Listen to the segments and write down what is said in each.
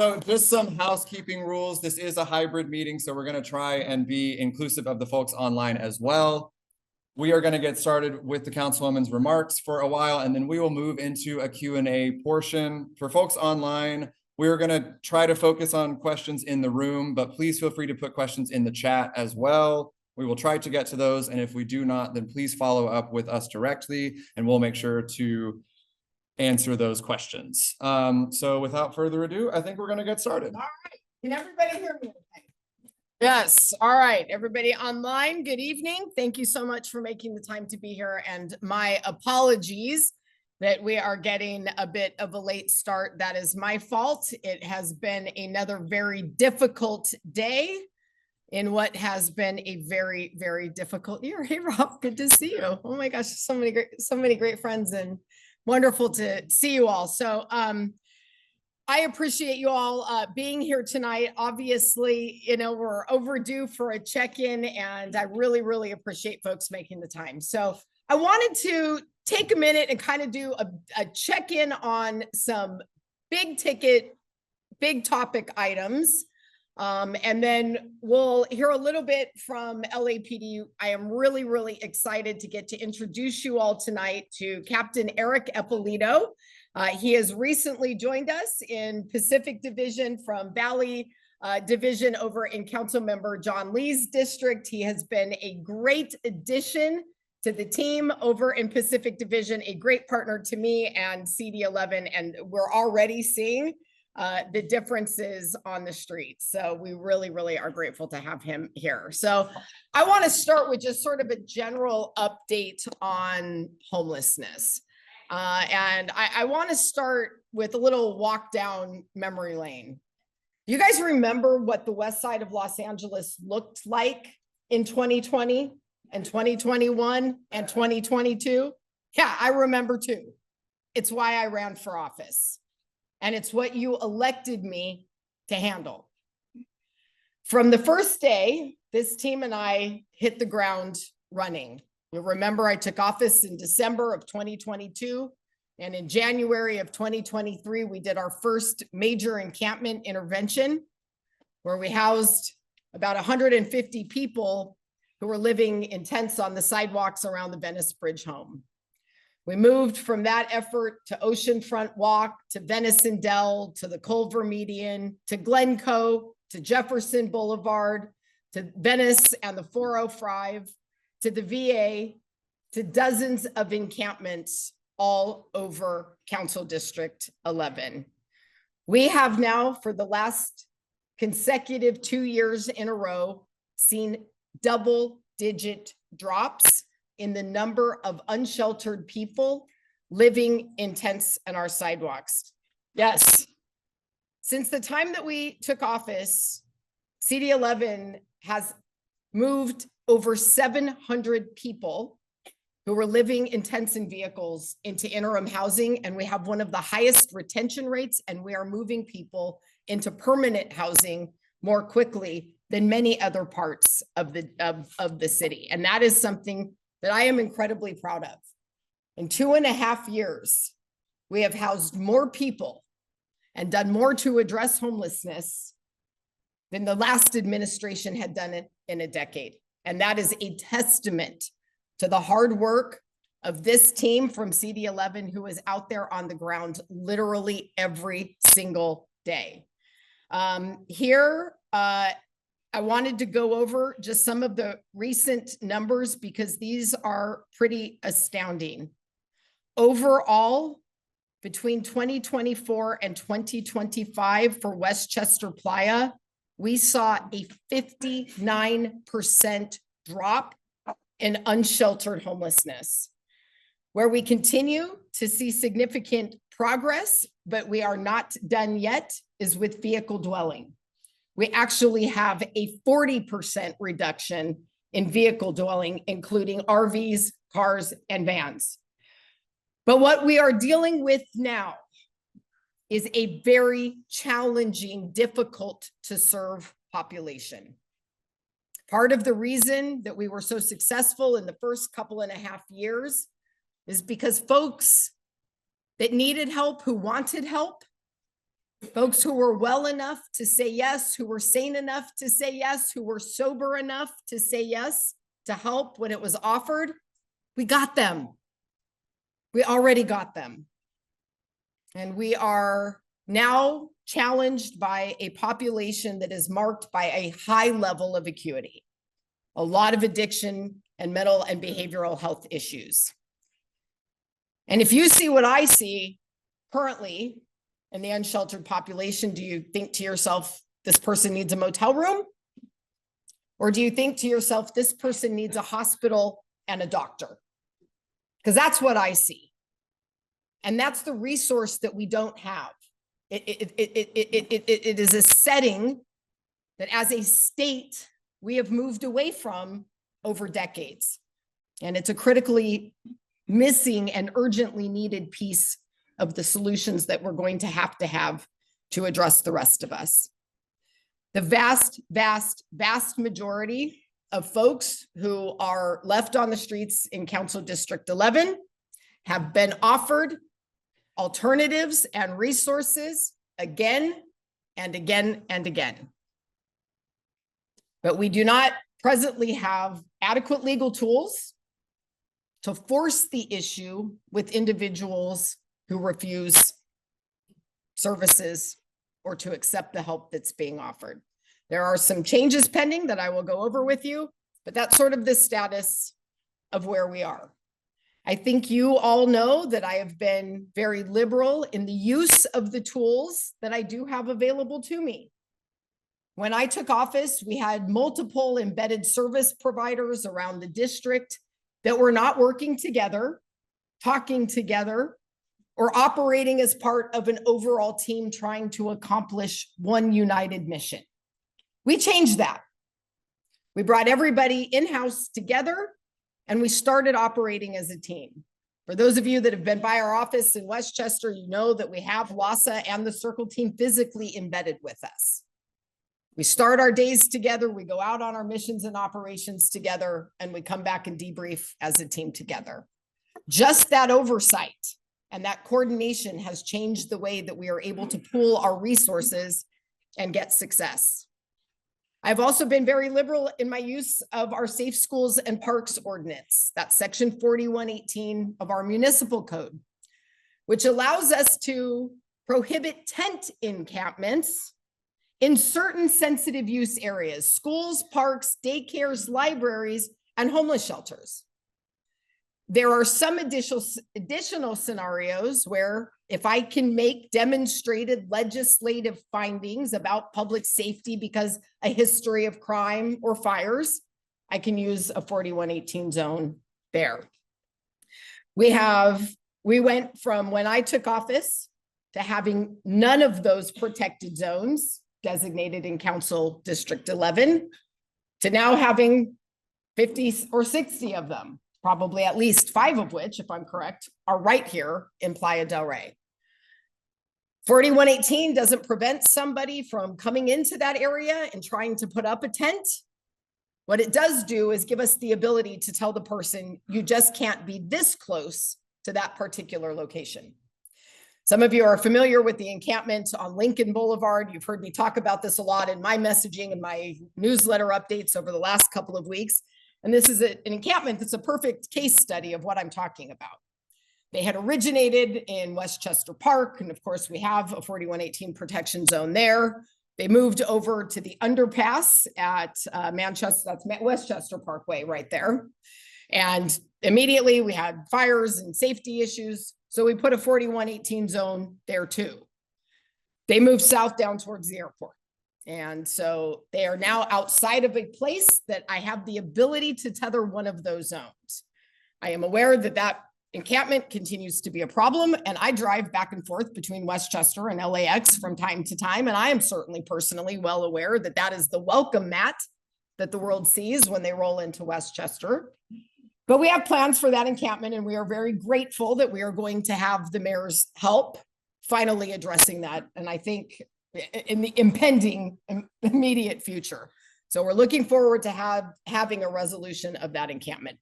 So just some housekeeping rules. This is a hybrid meeting, so we're going to try and be inclusive of the folks online as well. We are going to get started with the councilwoman's remarks for a while, and then we will move into a Q&A portion. For folks online, we're going to try to focus on questions in the room, but please feel free to put questions in the chat as well. We will try to get to those, and if we do not, then please follow up with us directly, and we'll make sure to answer those questions. So without further ado, I think we're going to get started. All right. Can everybody hear me okay? Yes. All right. Everybody online, good evening. Thank you so much for making the time to be here. And my apologies that we are getting a bit of a late start. That is my fault. It has been another very difficult day in what has been a very, very difficult year. Hey, Rob, good to see you. Oh my gosh, so many great friends, and wonderful to see you all. So I appreciate you all being here tonight. Obviously, you know, we're overdue for a check-in, and I really, really appreciate folks making the time. So I wanted to take a minute and kind of do a check-in on some big ticket, big topic items. And then we'll hear a little bit from LAPD. I am really, really excited to get to introduce you all tonight to Captain Eric Eppolito. He has recently joined us in Pacific Division from Valley Division over in Councilmember John Lee's district. He has been a great addition to the team over in Pacific Division, a great partner to me and CD11, and we're already seeing the differences on the street. So we really, really are grateful to have him here. So I want to start with just sort of a general update on homelessness. And I want to start with a little walk down memory lane. You guys remember what the west side of Los Angeles looked like in 2020 and 2021 and 2022? Yeah, I remember too. It's why I ran for office. And it's what you elected me to handle. From the first day, this team and I hit the ground running. You'll remember I took office in December of 2022. And in January of 2023, we did our first major encampment intervention where we housed about 150 people who were living in tents on the sidewalks around the Venice Bridge home. We moved from that effort to Oceanfront Walk, to Venison Dell, to the Culver Median, to Glencoe, to Jefferson Boulevard, to Venice and the 405, to the VA, to dozens of encampments all over Council District 11. We have now, for the last consecutive 2 years in a row, seen double-digit drops in the number of unsheltered people living in tents on our sidewalks. Yes, since the time that we took office, CD11 has moved over 700 people who were living in tents and vehicles into interim housing, and we have one of the highest retention rates, and we are moving people into permanent housing more quickly than many other parts of the city. And that is something that I am incredibly proud of. In 2.5 years, we have housed more people and done more to address homelessness than the last administration had done it in a decade. And that is a testament to the hard work of this team from CD11 who is out there on the ground literally every single day. Here, I wanted to go over just some of the recent numbers because these are pretty astounding. Overall, between 2024 and 2025 for Westchester Playa, we saw a 59% drop in unsheltered homelessness. Where we continue to see significant progress, but we are not done yet, is with vehicle dwelling. We actually have a 40% reduction in vehicle dwelling, including RVs, cars, and vans. But what we are dealing with now is a very challenging, difficult to serve population. Part of the reason that we were so successful in the first 2.5 years is because folks that needed help, who wanted help, Folks who were well enough to say yes, who were sane enough to say yes, who were sober enough to say yes to help when it was offered. We got them. We already got them. And we are now challenged by a population that is marked by a high level of acuity, a lot of addiction and mental and behavioral health issues. And if you see what I see currently in the unsheltered population, do you think to yourself, this person needs a motel room? Or do you think to yourself, this person needs a hospital and a doctor? Because that's what I see. And that's the resource that we don't have. It is a setting that as a state, we have moved away from over decades. And it's a critically missing and urgently needed piece of the solutions that we're going to have to address the rest of us. The vast majority of folks who are left on the streets in Council District 11 have been offered alternatives and resources again and again and again. But we do not presently have adequate legal tools to force the issue with individuals who refuse services or to accept the help that's being offered. There are some changes pending that I will go over with you, but that's sort of the status of where we are. I think you all know that I have been very liberal in the use of the tools that I do have available to me. When I took office, we had multiple embedded service providers around the district that were not working together, talking together, or operating as part of an overall team trying to accomplish one united mission. We changed that. We brought everybody in-house together and we started operating as a team. For those of you that have been by our office in Westchester, you know that we have WASA and the Circle team physically embedded with us. We start our days together, we go out on our missions and operations together, and we come back and debrief as a team together. Just that oversight and that coordination has changed the way that we are able to pool our resources and get success. I've also been very liberal in my use of our Safe Schools and Parks Ordinance. That's section 4118 of our municipal code, which allows us to prohibit tent encampments in certain sensitive use areas: schools, parks, daycares, libraries, and homeless shelters. There are some additional scenarios where if I can make demonstrated legislative findings about public safety because a history of crime or fires, I can use a 4118 zone there. We went from when I took office to having none of those protected zones designated in Council District 11 to now having 50 or 60 of them. Probably at least 5 of which, if I'm correct, are right here in Playa del Rey. 4118 doesn't prevent somebody from coming into that area and trying to put up a tent. What it does do is give us the ability to tell the person, you just can't be this close to that particular location. Some of you are familiar with the encampment on Lincoln Boulevard. You've heard me talk about this a lot in my messaging and my newsletter updates over the last couple of weeks. And this is an encampment that's a perfect case study of what I'm talking about. They had originated in Westchester Park. And of course, we have a 4118 protection zone there. They moved over to the underpass at Manchester, that's Westchester Parkway right there. And immediately we had fires and safety issues. So we put a 4118 zone there too. They moved south down towards the airport. And so they are now outside of a place that I have the ability to tether one of those zones. I am aware that that encampment continues to be a problem, and I drive back and forth between Westchester and LAX from time to time, and I am certainly personally well aware that that is the welcome mat that the world sees when they roll into Westchester. But we have plans for that encampment, and we are very grateful that we are going to have the mayor's help finally addressing that, and I think in the impending immediate future. So we're looking forward to having a resolution of that encampment.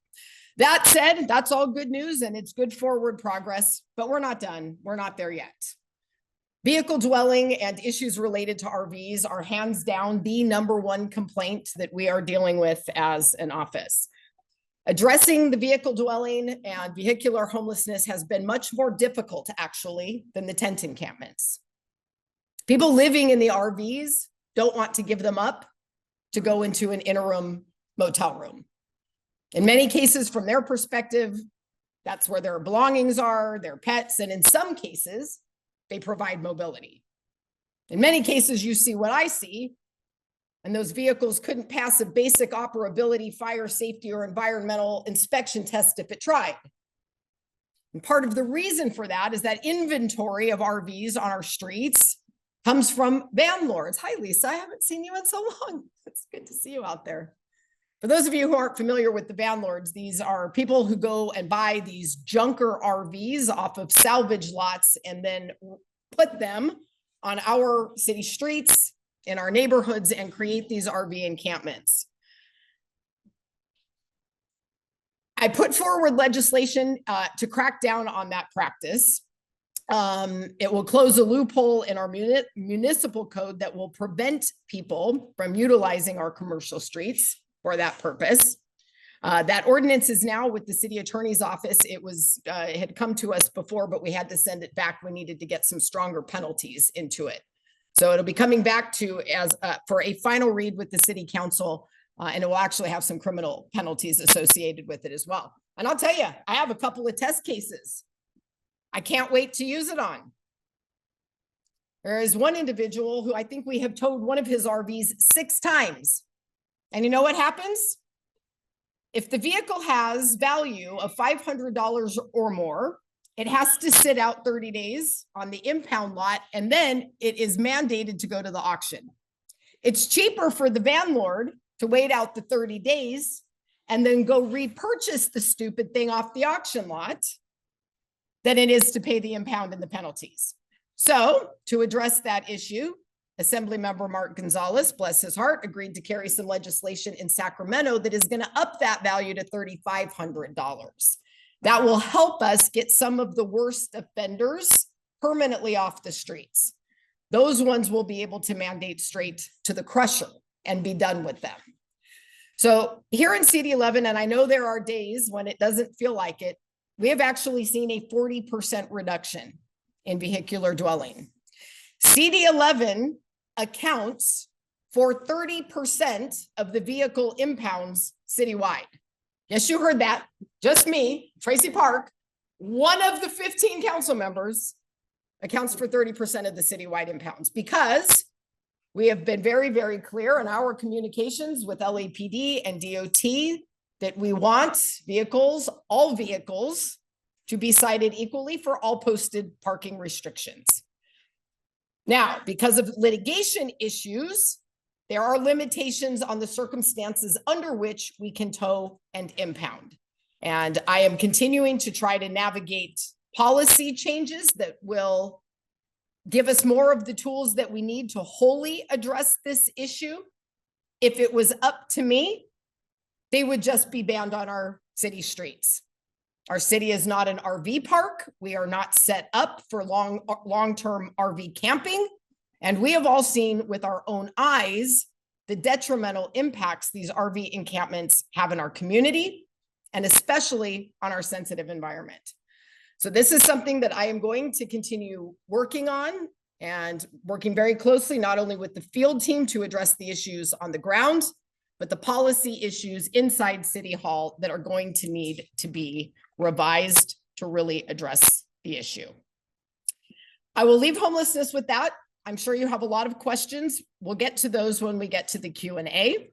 That said, that's all good news and it's good forward progress, but we're not done. We're not there yet. Vehicle dwelling and issues related to RVs are hands down the #1 complaint that we are dealing with as an office. Addressing the vehicle dwelling and vehicular homelessness has been much more difficult actually than the tent encampments. People living in the RVs don't want to give them up to go into an interim motel room. In many cases, from their perspective, that's where their belongings are, their pets, and in some cases, they provide mobility. In many cases, you see what I see, and those vehicles couldn't pass a basic operability, fire safety, or environmental inspection test if it tried. And part of the reason for that is that inventory of RVs on our streets comes from van lords. Hi, Lisa, I haven't seen you in so long. It's good to see you out there. For those of you who aren't familiar with the van lords, these are people who go and buy these junker RVs off of salvage lots and then put them on our city streets, in our neighborhoods, and create these RV encampments. I put forward legislation to crack down on that practice. It will close a loophole in our municipal code that will prevent people from utilizing our commercial streets for that purpose. That ordinance is now with the city attorney's office. It had come to us before, but we had to send it back. We needed to get some stronger penalties into it. So it'll be coming back to for a final read with the city council, and it will actually have some criminal penalties associated with it as well. And I'll tell you, I have a couple of test cases I can't wait to use it on. There is one individual who I think we have towed one of his RVs 6 times. And you know what happens? If the vehicle has value of $500 or more, it has to sit out 30 days on the impound lot, and then it is mandated to go to the auction. It's cheaper for the van lord to wait out the 30 days and then go repurchase the stupid thing off the auction lot than it is to pay the impound and the penalties. So to address that issue, Assemblymember Mark Gonzalez, bless his heart, agreed to carry some legislation in Sacramento that is going to up that value to $3,500. That will help us get some of the worst offenders permanently off the streets. Those ones will be able to mandate straight to the crusher and be done with them. So here in CD11, and I know there are days when it doesn't feel like it, we have actually seen a 40% reduction in vehicular dwelling. CD11 accounts for 30% of the vehicle impounds citywide. Yes, you heard that. Just me, Tracy Park, one of the 15 council members, accounts for 30% of the citywide impounds, because we have been very, very clear in our communications with LAPD and DOT that we want vehicles, all vehicles, to be cited equally for all posted parking restrictions. Now, because of litigation issues, there are limitations on the circumstances under which we can tow and impound. And I am continuing to try to navigate policy changes that will give us more of the tools that we need to wholly address this issue. If it was up to me, they would just be banned on our city streets. Our city is not an RV park. We are not set up for long-term RV camping. And we have all seen with our own eyes the detrimental impacts these RV encampments have in our community, and especially on our sensitive environment. So this is something that I am going to continue working on, and working very closely, not only with the field team to address the issues on the ground, but the policy issues inside City Hall that are going to need to be revised to really address the issue. I will leave homelessness with that. I'm sure you have a lot of questions. We'll get to those when we get to the Q&A.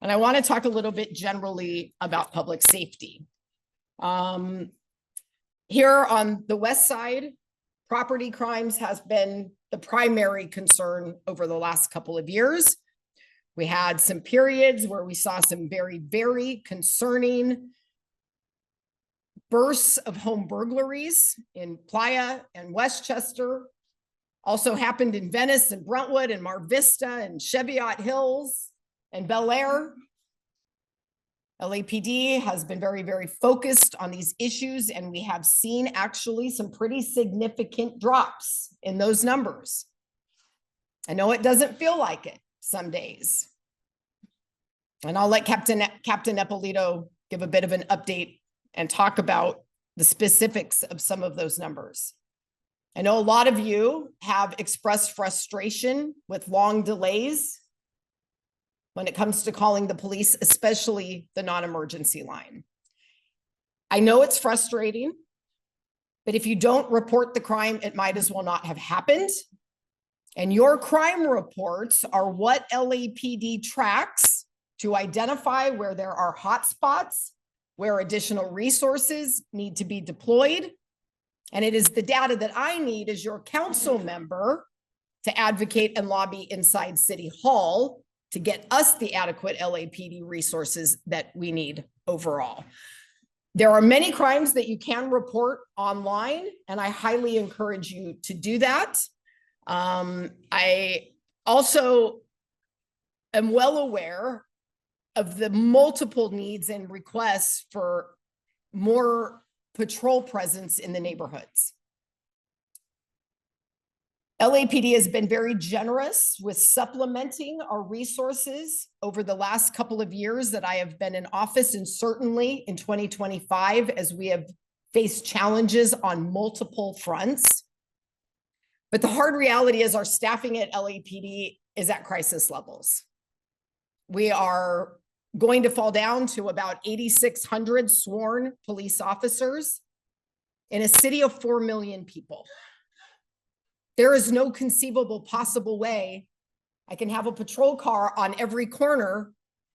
And I want to talk a little bit generally about public safety. Here on the west side, property crimes has been the primary concern over the last couple of years. We had some periods where we saw some very, very concerning bursts of home burglaries in Playa and Westchester. Also happened in Venice and Brentwood and Mar Vista and Cheviot Hills and Bel Air. LAPD has been very, very focused on these issues, and we have seen actually some pretty significant drops in those numbers. I know it doesn't feel like it some days. And I'll let Captain Eppolito give a bit of an update and talk about the specifics of some of those numbers. I know a lot of you have expressed frustration with long delays when it comes to calling the police, especially the non-emergency line. I know it's frustrating, but if you don't report the crime, it might as well not have happened. And your crime reports are what LAPD tracks to identify where there are hotspots, where additional resources need to be deployed. And it is the data that I need as your council member to advocate and lobby inside City Hall to get us the adequate LAPD resources that we need overall. There are many crimes that you can report online, and I highly encourage you to do that. I also am well aware of the multiple needs and requests for more patrol presence in the neighborhoods. LAPD has been very generous with supplementing our resources over the last couple of years that I have been in office, and certainly in 2025 as we have faced challenges on multiple fronts. But the hard reality is our staffing at LAPD is at crisis levels. We are going to fall down to about 8,600 sworn police officers in a city of 4 million people. There is no conceivable possible way I can have a patrol car on every corner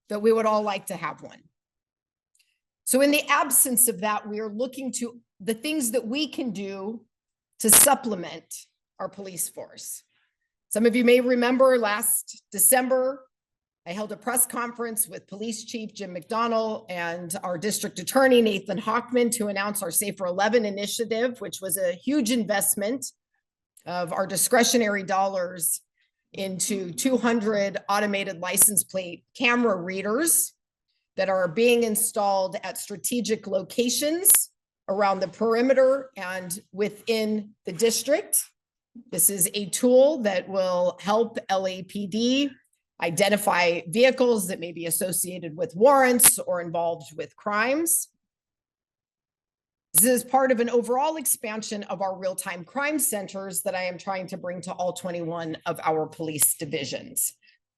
that we would all like to have one. So in the absence of that, we are looking to the things that we can do to supplement our police force. Some of you may remember last December, I held a press conference with Police Chief Jim McDonnell and our District Attorney Nathan Hochman to announce our Safer 11 initiative, which was a huge investment of our discretionary dollars into 200 automated license plate camera readers that are being installed at strategic locations around the perimeter and within the district. This is a tool that will help LAPD identify vehicles that may be associated with warrants or involved with crimes. This is part of an overall expansion of our real-time crime centers that I am trying to bring to all 21 of our police divisions.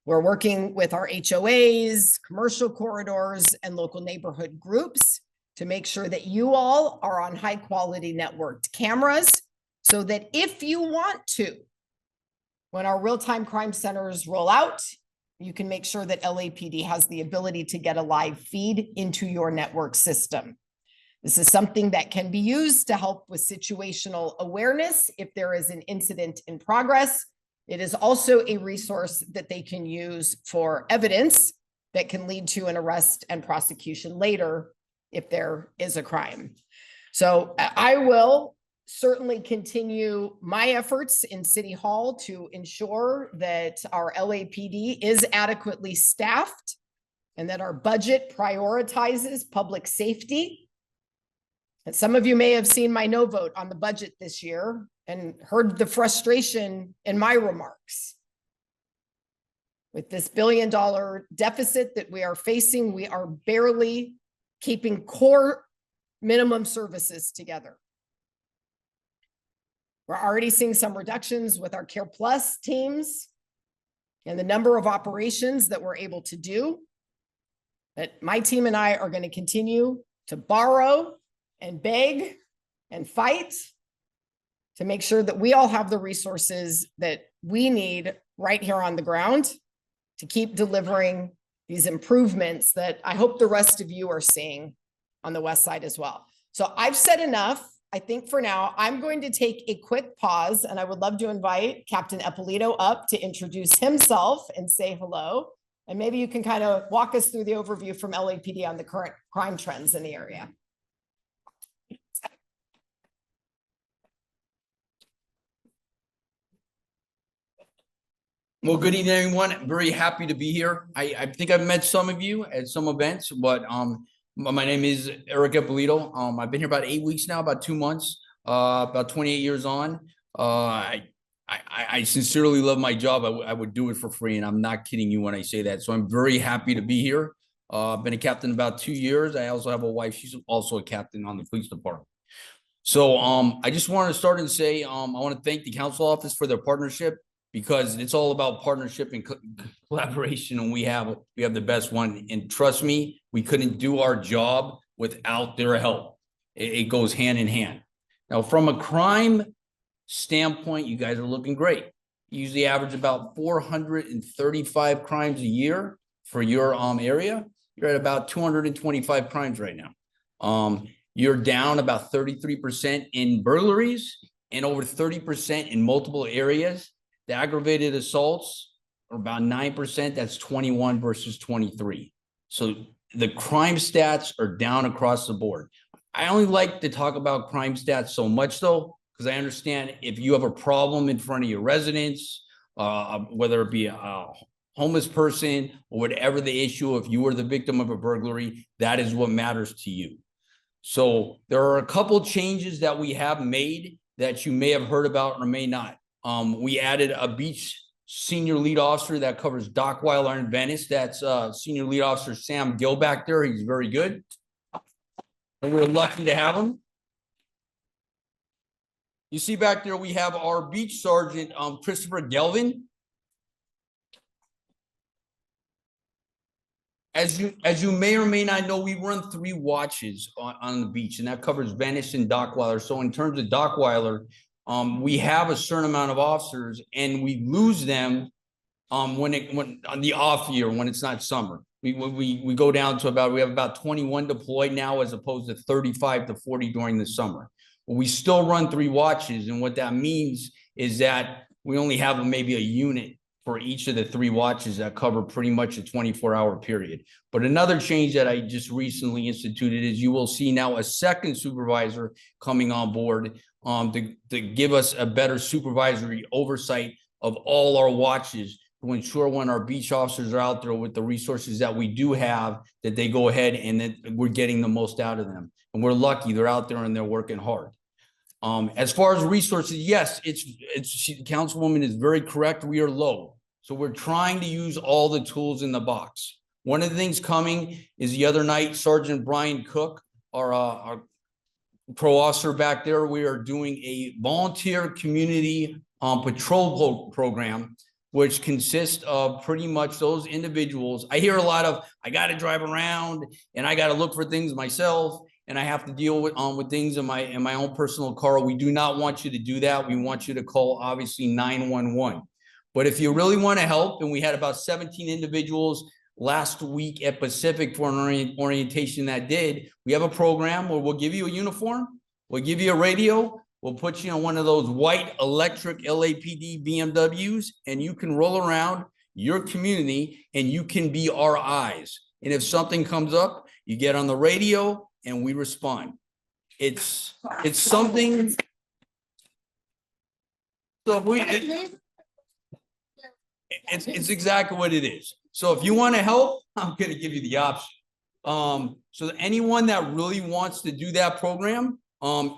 We're working with our HOAs, commercial corridors, and local neighborhood groups to make sure that you all are on high-quality networked cameras so that if you want to, when our real-time crime centers roll out, you can make sure that LAPD has the ability to get a live feed into your network system. This is something that can be used to help with situational awareness if there is an incident in progress. It is also a resource that they can use for evidence that can lead to an arrest and prosecution later if there is a crime. So I will certainly continue my efforts in City Hall to ensure that our LAPD is adequately staffed and that our budget prioritizes public safety. And some of you may have seen my no vote on the budget this year and heard the frustration in my remarks. With this $1 billion deficit that we are facing, we are barely keeping core minimum services together. We're already seeing some reductions with our Care Plus teams and the number of operations that we're able to do. That my team and I are going to continue to borrow and beg and fight to make sure that we all have the resources that we need right here on the ground to keep delivering these improvements that I hope the rest of you are seeing on the West Side as well. So I've said enough. I think for now, I'm going to take a quick pause, and I would love to invite Captain Eppolito up to introduce himself and say hello. And maybe you can kind of walk us through the overview from LAPD on the current crime trends in the area. Well, good evening, everyone. I'm very happy to be here. I think I've met some of you at some events, but my name is Eric Ippolito. I've been here about 8 weeks now, about 2 months, about 28 years on. I sincerely love my job. I would do it for free, and I'm not kidding you when I say that. So I'm very happy to be here. I've been a captain about 2 years. I also have a wife. She's also a captain on the police department. So I just want to start and say I want to thank the council office for their partnership, because it's all about partnership and collaboration, and we have the best one. And trust me, we couldn't do our job without their help. It goes hand in hand. Now, from a crime standpoint, you guys are looking great. You usually average about 435 crimes a year for your area. You're at about 225 crimes right now. You're down about 33% in burglaries and over 30% in multiple areas. The aggravated assaults are about 9%. That's 21 versus 23. So the crime stats are down across the board. I only like to talk about crime stats so much, though, because I understand if you have a problem in front of your residents, whether it be a homeless person or whatever the issue, if you were the victim of a burglary, that is what matters to you. So there are a couple changes that we have made that you may have heard about or may not. We added a beach senior lead officer that covers Dockweiler and Venice. That's senior lead officer Sam Gill back there. He's very good, and we're lucky to have him. You see back there, we have our beach sergeant, Christopher Gelvin. As you may or may not know, we run 3 watches on the beach, and that covers Venice and Dockweiler. So in terms of Dockweiler, we have a certain amount of officers, and we lose them when on the off year, when it's not summer. We go down to we have about 21 deployed now, as opposed to 35 to 40 during the summer. But we still run 3 watches, and what that means is that we only have maybe a unit for each of the 3 watches that cover pretty much a 24-hour period. But another change that I just recently instituted is you will see now a second supervisor coming on board to give us a better supervisory oversight of all our watches, to ensure when our beach officers are out there with the resources that we do have, that they go ahead and that we're getting the most out of them. And we're lucky they're out there and they're working hard. As far as resources, yes, the councilwoman is very correct. We are low. So we're trying to use all the tools in the box. One of the things coming is the other night, Sergeant Brian Cook, our pro officer back there, we are doing a volunteer community patrol program, which consists of pretty much those individuals. I hear a lot of, I got to drive around and I got to look for things myself, and I have to deal with things in my own personal car. We do not want you to do that. We want you to call, obviously, 911. But if you really want to help, and we had about 17 individuals last week at Pacific for an orientation that did, we have a program where we'll give you a uniform, we'll give you a radio, we'll put you on one of those white electric LAPD BMWs, and you can roll around your community and you can be our eyes. And if something comes up, you get on the radio and we respond. It's something. So it's exactly what it is. So if you want to help, I'm going to give you the option. So anyone that really wants to do that program,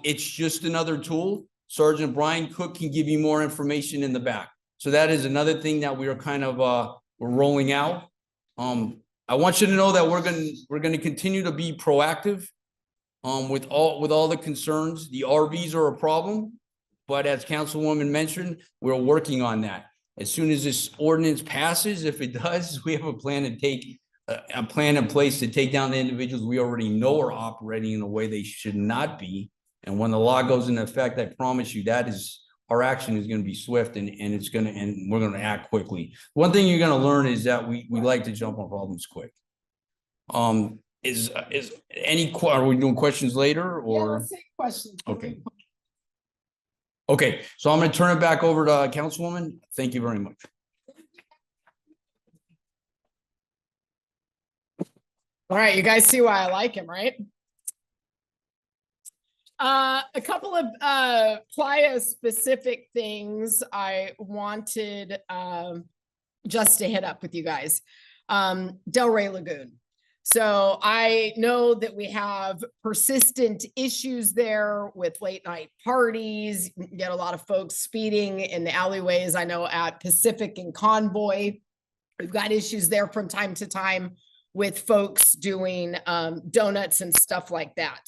it's just another tool. Sergeant Brian Cook can give you more information in the back. So that is another thing that we are kind of we're rolling out. I want you to know that we're going to continue to be proactive with all the concerns. The RVs are a problem, but as Councilwoman mentioned, we're working on that. As soon as this ordinance passes, if it does, we have a plan to take a plan in place to take down the individuals we already know are operating in a way they should not be. And when the law goes into effect, I promise you that is our action is going to be swift, and we're going to act quickly. One thing you're going to learn is that we like to jump on problems quick. Is are we doing questions later, or? Yeah, let's take questions. Okay. Okay, so I'm going to turn it back over to Councilwoman. Thank you very much. All right, you guys see why I like him, right? A couple of Playa specific things I wanted just to hit up with you guys. Delray Lagoon. So I know that we have persistent issues there with late night parties. You get a lot of folks speeding in the alleyways. I know at Pacific and Convoy, we've got issues there from time to time with folks doing donuts and stuff like that.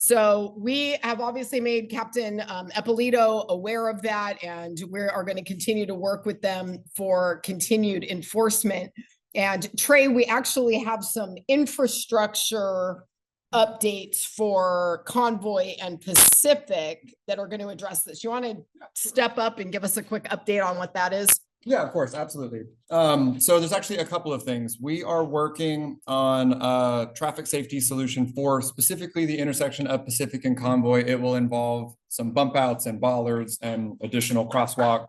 So we have obviously made Captain Eppolito aware of that, and we are going to continue to work with them for continued enforcement. And Trey, we actually have some infrastructure updates for Convoy and Pacific that are going to address this. You want to step up and give us a quick update on what that is? Yeah, of course, absolutely. So there's actually a couple of things. We are working on a traffic safety solution for specifically the intersection of Pacific and Convoy. It will involve some bump outs and bollards and additional crosswalk.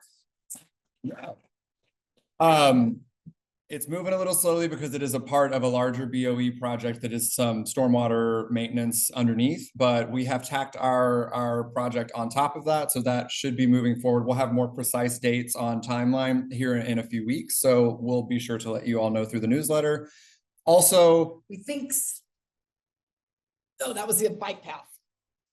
It's moving a little slowly because it is a part of a larger BOE project that is some stormwater maintenance underneath, but we have tacked our project on top of that. So that should be moving forward. We'll have more precise dates on timeline here in a few weeks. So we'll be sure to let you all know through the newsletter. Also, We think, oh, that was the bike path.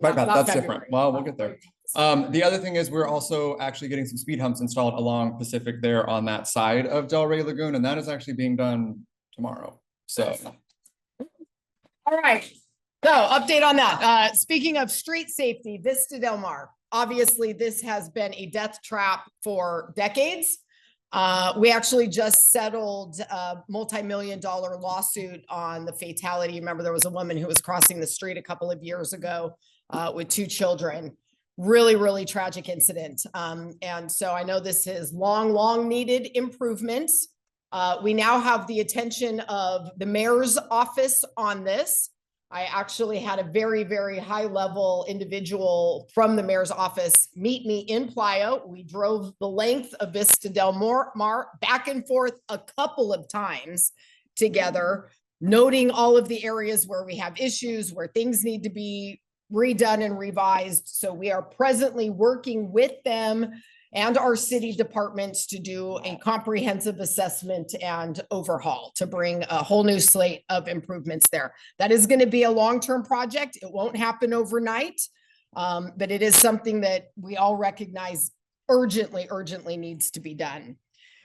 Bike path, Not that's February. different. Well, we'll get there. The other thing is we're also actually getting some speed humps installed along Pacific there on that side of Delray Lagoon, and that is actually being done tomorrow. So. All right. So update on that. Speaking of street safety, Vista Del Mar. Obviously, this has been a death trap for decades. We actually just settled a multi-million-dollar lawsuit on the fatality. Remember, there was a woman who was crossing the street a couple of years ago with 2 children. Really, really tragic incident. And so I know this is long needed improvements. We now have the attention of the mayor's office on this. I actually had a very high level individual from the mayor's office meet me in Playa. We drove the length of Vista Del Mar back and forth a couple of times together, noting all of the areas where we have issues, where things need to be redone and revised. So we are presently working with them and our city departments to do a comprehensive assessment and overhaul to bring a whole new slate of improvements there. That is going to be a long-term project. It won't happen overnight, but it is something that we all recognize urgently needs to be done.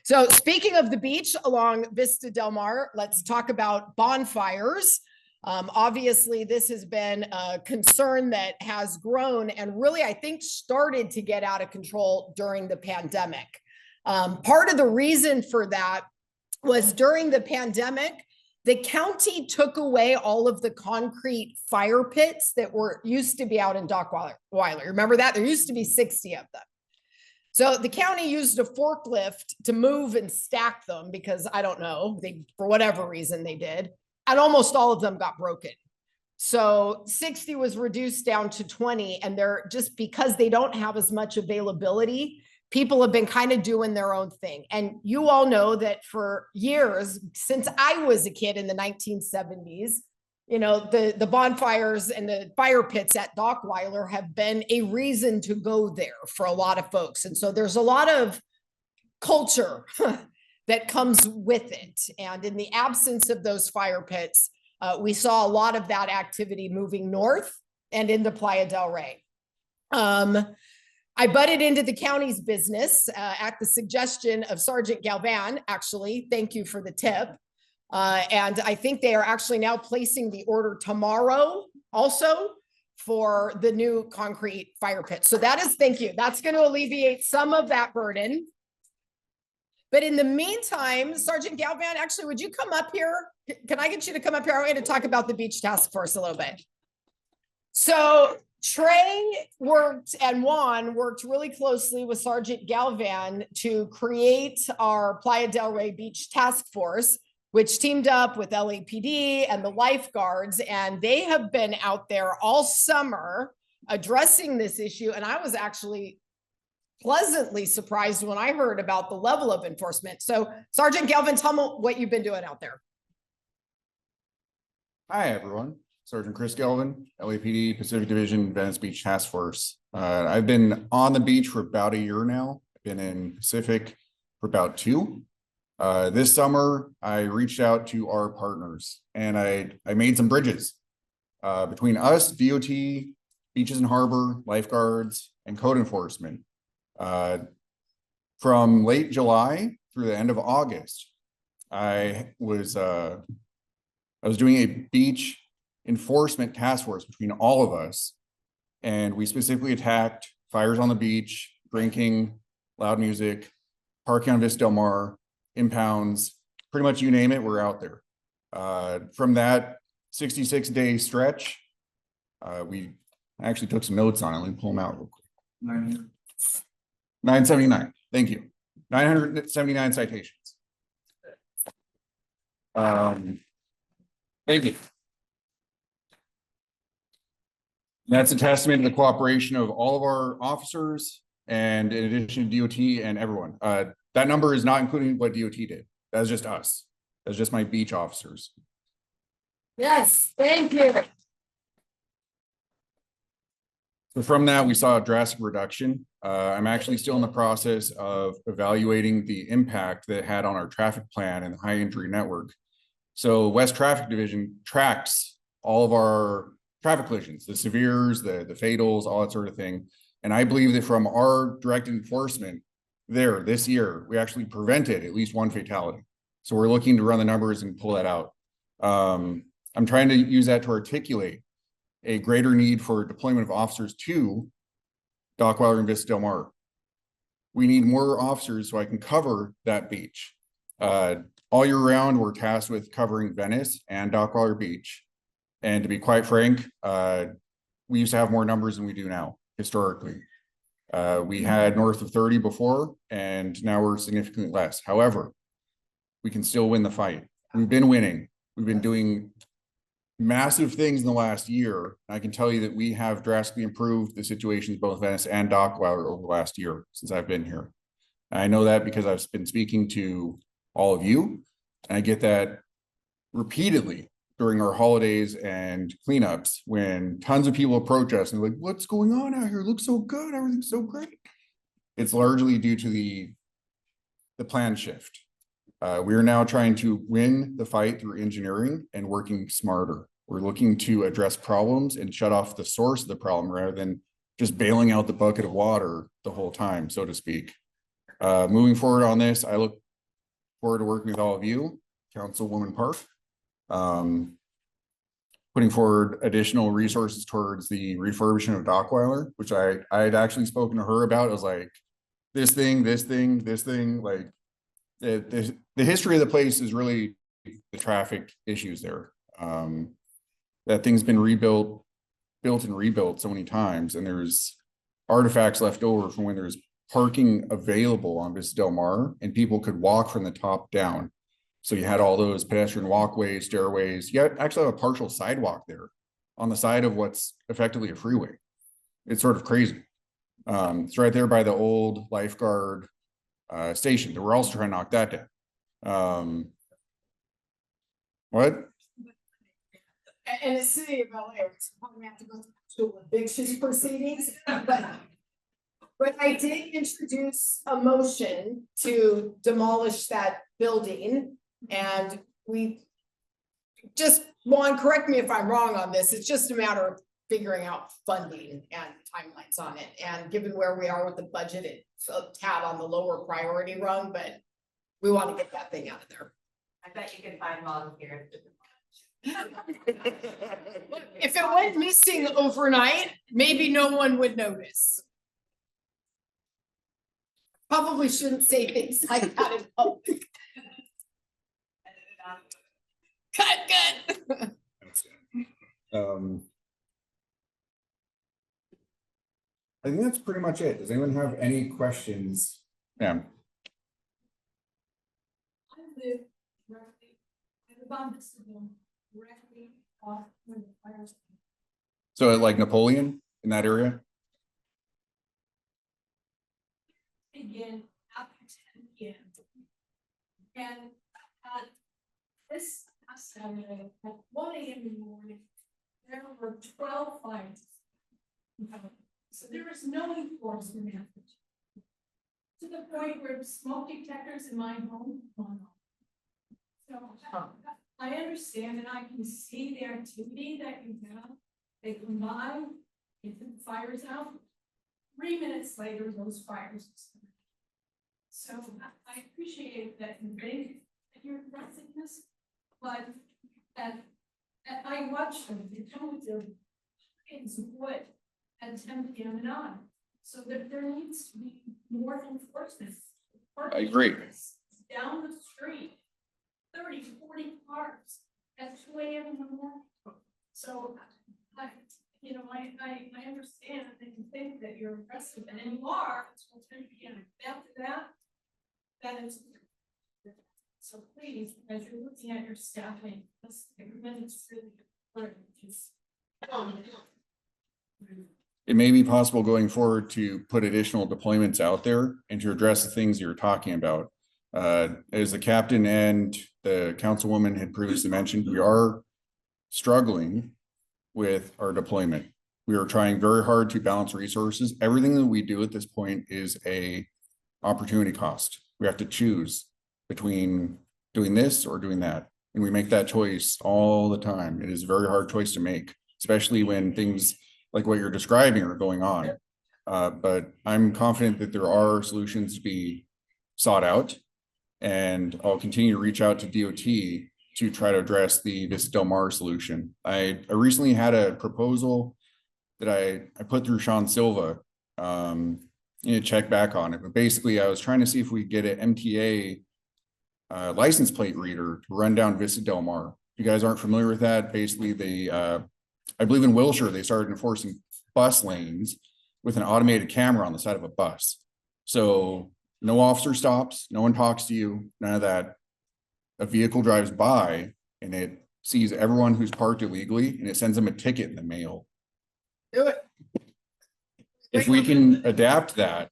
So speaking of the beach along Vista Del Mar, let's talk about bonfires. Obviously, this has been a concern that has grown and really, I think, started to get out of control during the pandemic. Part of the reason for that was during the pandemic, the county took away all of the concrete fire pits that used to be out in Dockweiler. Remember that? There used to be 60 of them. So the county used a forklift to move and stack them because I don't know, for whatever reason they did. And almost all of them got broken. So 60 was reduced down to 20, and they're just because they don't have as much availability, people have been kind of doing their own thing. And you all know that for years, since I was a kid in the 1970s, you know, the bonfires and the fire pits at Dockweiler have been a reason to go there for a lot of folks. And so there's a lot of culture that comes with it. And in the absence of those fire pits, we saw a lot of that activity moving north and into Playa del Rey. I butted into the county's business at the suggestion of Sergeant Galvan, actually. Thank you for the tip. And I think they are actually now placing the order tomorrow also for the new concrete fire pit. So that is, thank you. That's going to alleviate some of that burden. But in the meantime, Sergeant Galvan, actually, would you come up here? Can I get you to come up here? I want to talk about the beach task force a little bit. So Trey and Juan worked really closely with Sergeant Galvan to create our Playa del Rey Beach Task Force, which teamed up with LAPD and the lifeguards. And they have been out there all summer addressing this issue. And I was actually pleasantly surprised when I heard about the level of enforcement. So Sergeant Galvan, tell me what you've been doing out there. Hi, everyone. Sergeant Chris Galvin, LAPD Pacific Division Venice Beach Task Force. I've been on the beach for about a year now. I've been in Pacific for about 2. This summer, I reached out to our partners and I made some bridges between us, DOT, Beaches and Harbor, lifeguards, and code enforcement. From late July through the end of August, I was doing a beach enforcement task force between all of us. And we specifically attacked fires on the beach, drinking, loud music, parking on Vista Del Mar, impounds, pretty much you name it, we're out there. From that 66-day stretch, we actually took some notes on it. Let me pull them out real quick. 979. Thank you. 979 citations. Thank you. That's a testament to the cooperation of all of our officers and in addition to DOT and everyone. That number is not including what DOT did. That's just us. That's just my beach officers. Yes, thank you. So from that, we saw a drastic reduction. I'm actually still in the process of evaluating the impact that it had on our traffic plan and the high injury network. So West Traffic Division tracks all of our traffic collisions, the severes, the fatals, all that sort of thing. And I believe that from our direct enforcement there this year, we actually prevented at least one fatality. So we're looking to run the numbers and pull that out. I'm trying to use that to articulate a greater need for deployment of officers to Dockweiler and Vista Del Mar. We need more officers so I can cover that beach. All year round, we're tasked with covering Venice and Dockweiler Beach. And to be quite frank, we used to have more numbers than we do now, historically. We had north of 30 before, and now we're significantly less. However, we can still win the fight. We've been winning. We've been doing massive things in the last year. I can tell you that we have drastically improved the situations both Venice and Dockweiler over the last year since I've been here. I know that because I've been speaking to all of you, and I get that repeatedly during our holidays and cleanups when tons of people approach us and they're like, what's going on out here? It looks so good. Everything's so great. It's largely due to the plan shift. We are now trying to win the fight through engineering and working smarter. We're looking to address problems and shut off the source of the problem rather than just bailing out the bucket of water the whole time, so to speak. Moving forward on this, I look forward to working with all of you, Councilwoman Park, putting forward additional resources towards the refurbishment of Dockweiler, which I had actually spoken to her about. It was like this thing, like the history of the place is really the traffic issues there. That thing's been built and rebuilt so many times, and there's artifacts left over from when there's parking available on Vista Del Mar and people could walk from the top down. So you had all those pedestrian walkways, stairways. You actually have a partial sidewalk there on the side of what's effectively a freeway. It's sort of crazy. It's right there by the old lifeguard station. We're also trying to knock that down. What? In the city of LA, it's probably have to go to eviction proceedings, but I did introduce a motion to demolish that building. And we just, Juan, correct me if I'm wrong on this. It's just a matter of figuring out funding and timelines on it. And given where we are with the budget, it's a tad on the lower priority rung, but we want to get that thing out of there. I bet you can find volunteers. If it went missing overnight, maybe no one would notice. Probably shouldn't say things like that in public. Cut. I think that's pretty much it. Does anyone have any questions? Yeah. I live directly, I live on this directly off where the fires. So like Napoleon in that area? Begin after 10 p.m. And this past Saturday at 1 a.m. in the morning, there were 12 fires. So there is no enforcement effort. To the point where smoke detectors in my home gone off. I understand and I can see the activity that you have. They come by, get the fires out. 3 minutes later, those fires. So I appreciate that you think that you're addressing this, but I watched them, they come with their kids of wood at 10 p.m. and on. So that there needs to be more enforcement. I agree. Down the street, 30, 40 cars at 2 a.m. in the morning. So I understand that you think that you're aggressive, and you are, until 10 p.m. After that is. So please, as you're looking at your staffing, this agreement is really important. It may be possible going forward to put additional deployments out there and to address the things you're talking about. As the captain and the councilwoman had previously mentioned, we are struggling with our deployment. We are trying very hard to balance resources. Everything that we do at this point is a opportunity cost. We have to choose between doing this or doing that. And we make that choice all the time. It is a very hard choice to make, especially when things like what you're describing are going on. But I'm confident that there are solutions to be sought out. And I'll continue to reach out to DOT to try to address the Vista Del Mar solution. I recently had a proposal that I put through Sean Silva, check back on it. But basically I was trying to see if we could get an MTA license plate reader to run down Vista Del Mar. If you guys aren't familiar with that, basically they, I believe in Wilshire, they started enforcing bus lanes with an automated camera on the side of a bus. So no officer stops, no one talks to you, none of that. A vehicle drives by and it sees everyone who's parked illegally and it sends them a ticket in the mail. Do it. If we can adapt that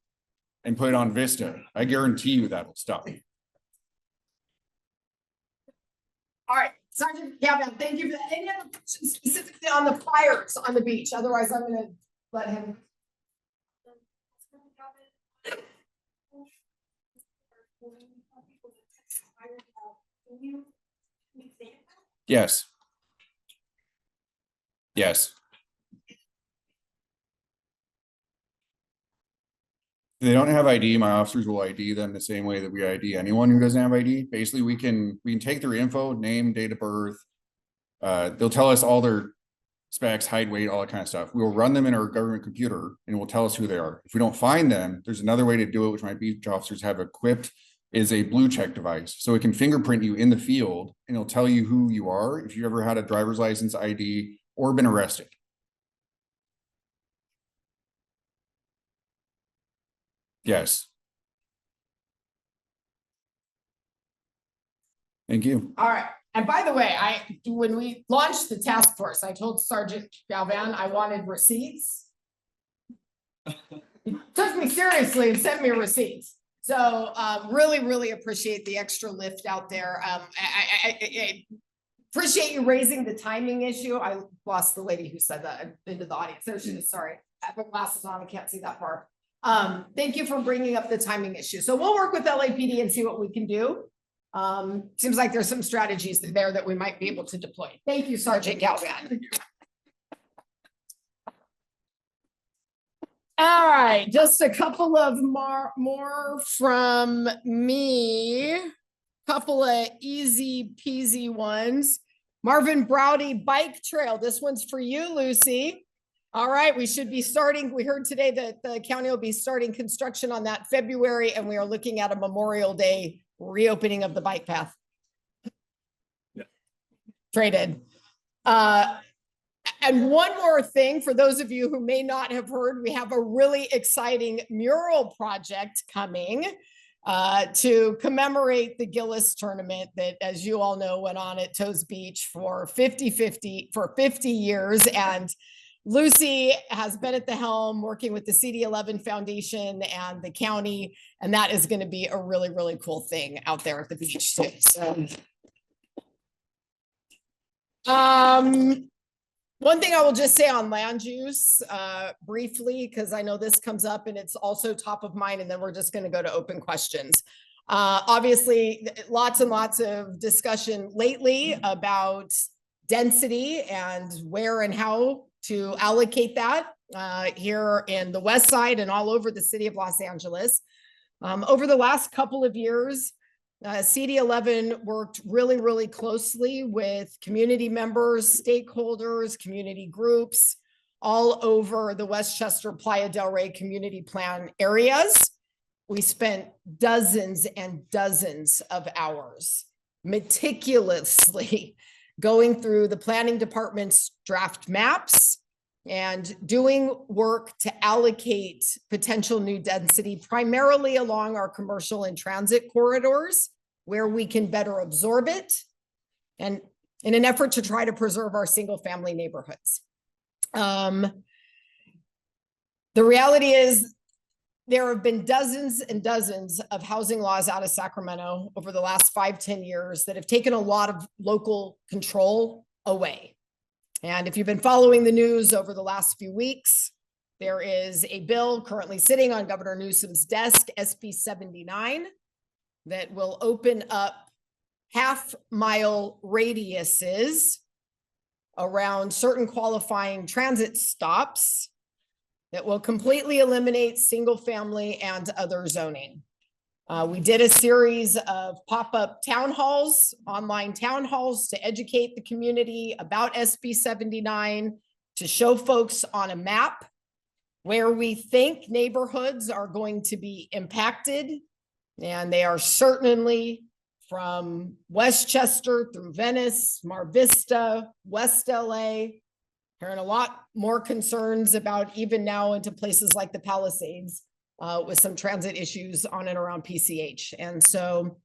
and put it on Vista, I guarantee you that'll stop. All right, Sergeant Gavin, thank you for that. Any other questions specifically on the fires on the beach? Otherwise, I'm gonna let him. Yes. Yes. If they don't have ID, my officers will ID them the same way that we ID anyone who doesn't have ID. Basically, we can take their info, name, date of birth. They'll tell us all their specs, height, weight, all that kind of stuff. We will run them in our government computer and it will tell us who they are. If we don't find them, there's another way to do it, which my beach officers have equipped, is a blue check device. So it can fingerprint you in the field and it'll tell you who you are if you ever had a driver's license, ID, or been arrested. Yes. Thank you. All right. And by the way, when we launched the task force, I told Sergeant Galvan I wanted receipts. He took me seriously and sent me receipts. So really, really appreciate the extra lift out there. I appreciate you raising the timing issue. I lost the lady who said that into the audience. There she is. Sorry. I have my glasses on. I can't see that far. Thank you for bringing up the timing issue. So we'll work with LAPD and see what we can do. Seems like there's some strategies there that we might be able to deploy. Thank you, Sergeant Galvan. All right, just a couple of more from me. Couple of easy peasy ones. Marvin Browdy Bike Trail. This one's for you, Lucy. All right, we should be starting. We heard today that the county will be starting construction on that February, and we are looking at a Memorial Day reopening of the bike path. Yeah. Traded. And one more thing, for those of you who may not have heard, we have a really exciting mural project coming to commemorate the Gillis tournament that, as you all know, went on at Toes Beach for 50 years. And Lucy has been at the helm working with the CD11 Foundation and the county, and that is going to be a really, really cool thing out there at the beach too. So, one thing I will just say on land use briefly, because I know this comes up and it's also top of mind, and then we're just going to go to open questions. Obviously, lots and lots of discussion lately about density and where and how to allocate that here in the west side and all over the city of Los Angeles. Over the last couple of years, CD11 worked really, really closely with community members, stakeholders, community groups all over the Westchester Playa del Rey community plan areas. We spent dozens and dozens of hours meticulously going through the planning department's draft maps and doing work to allocate potential new density primarily along our commercial and transit corridors where we can better absorb it, and in an effort to try to preserve our single family neighborhoods. The reality is there have been dozens and dozens of housing laws out of Sacramento over the last 5-10 years that have taken a lot of local control away. And if you've been following the news over the last few weeks, there is a bill currently sitting on Governor Newsom's desk, SB 79, that will open up half-mile radiuses around certain qualifying transit stops that will completely eliminate single family and other zoning. We did a series of pop-up town halls, online town halls to educate the community about SB 79, to show folks on a map where we think neighborhoods are going to be impacted. And they are certainly from Westchester through Venice, Mar Vista, West LA. Hearing a lot more concerns about even now into places like the Palisades with some transit issues on and around PCH. And so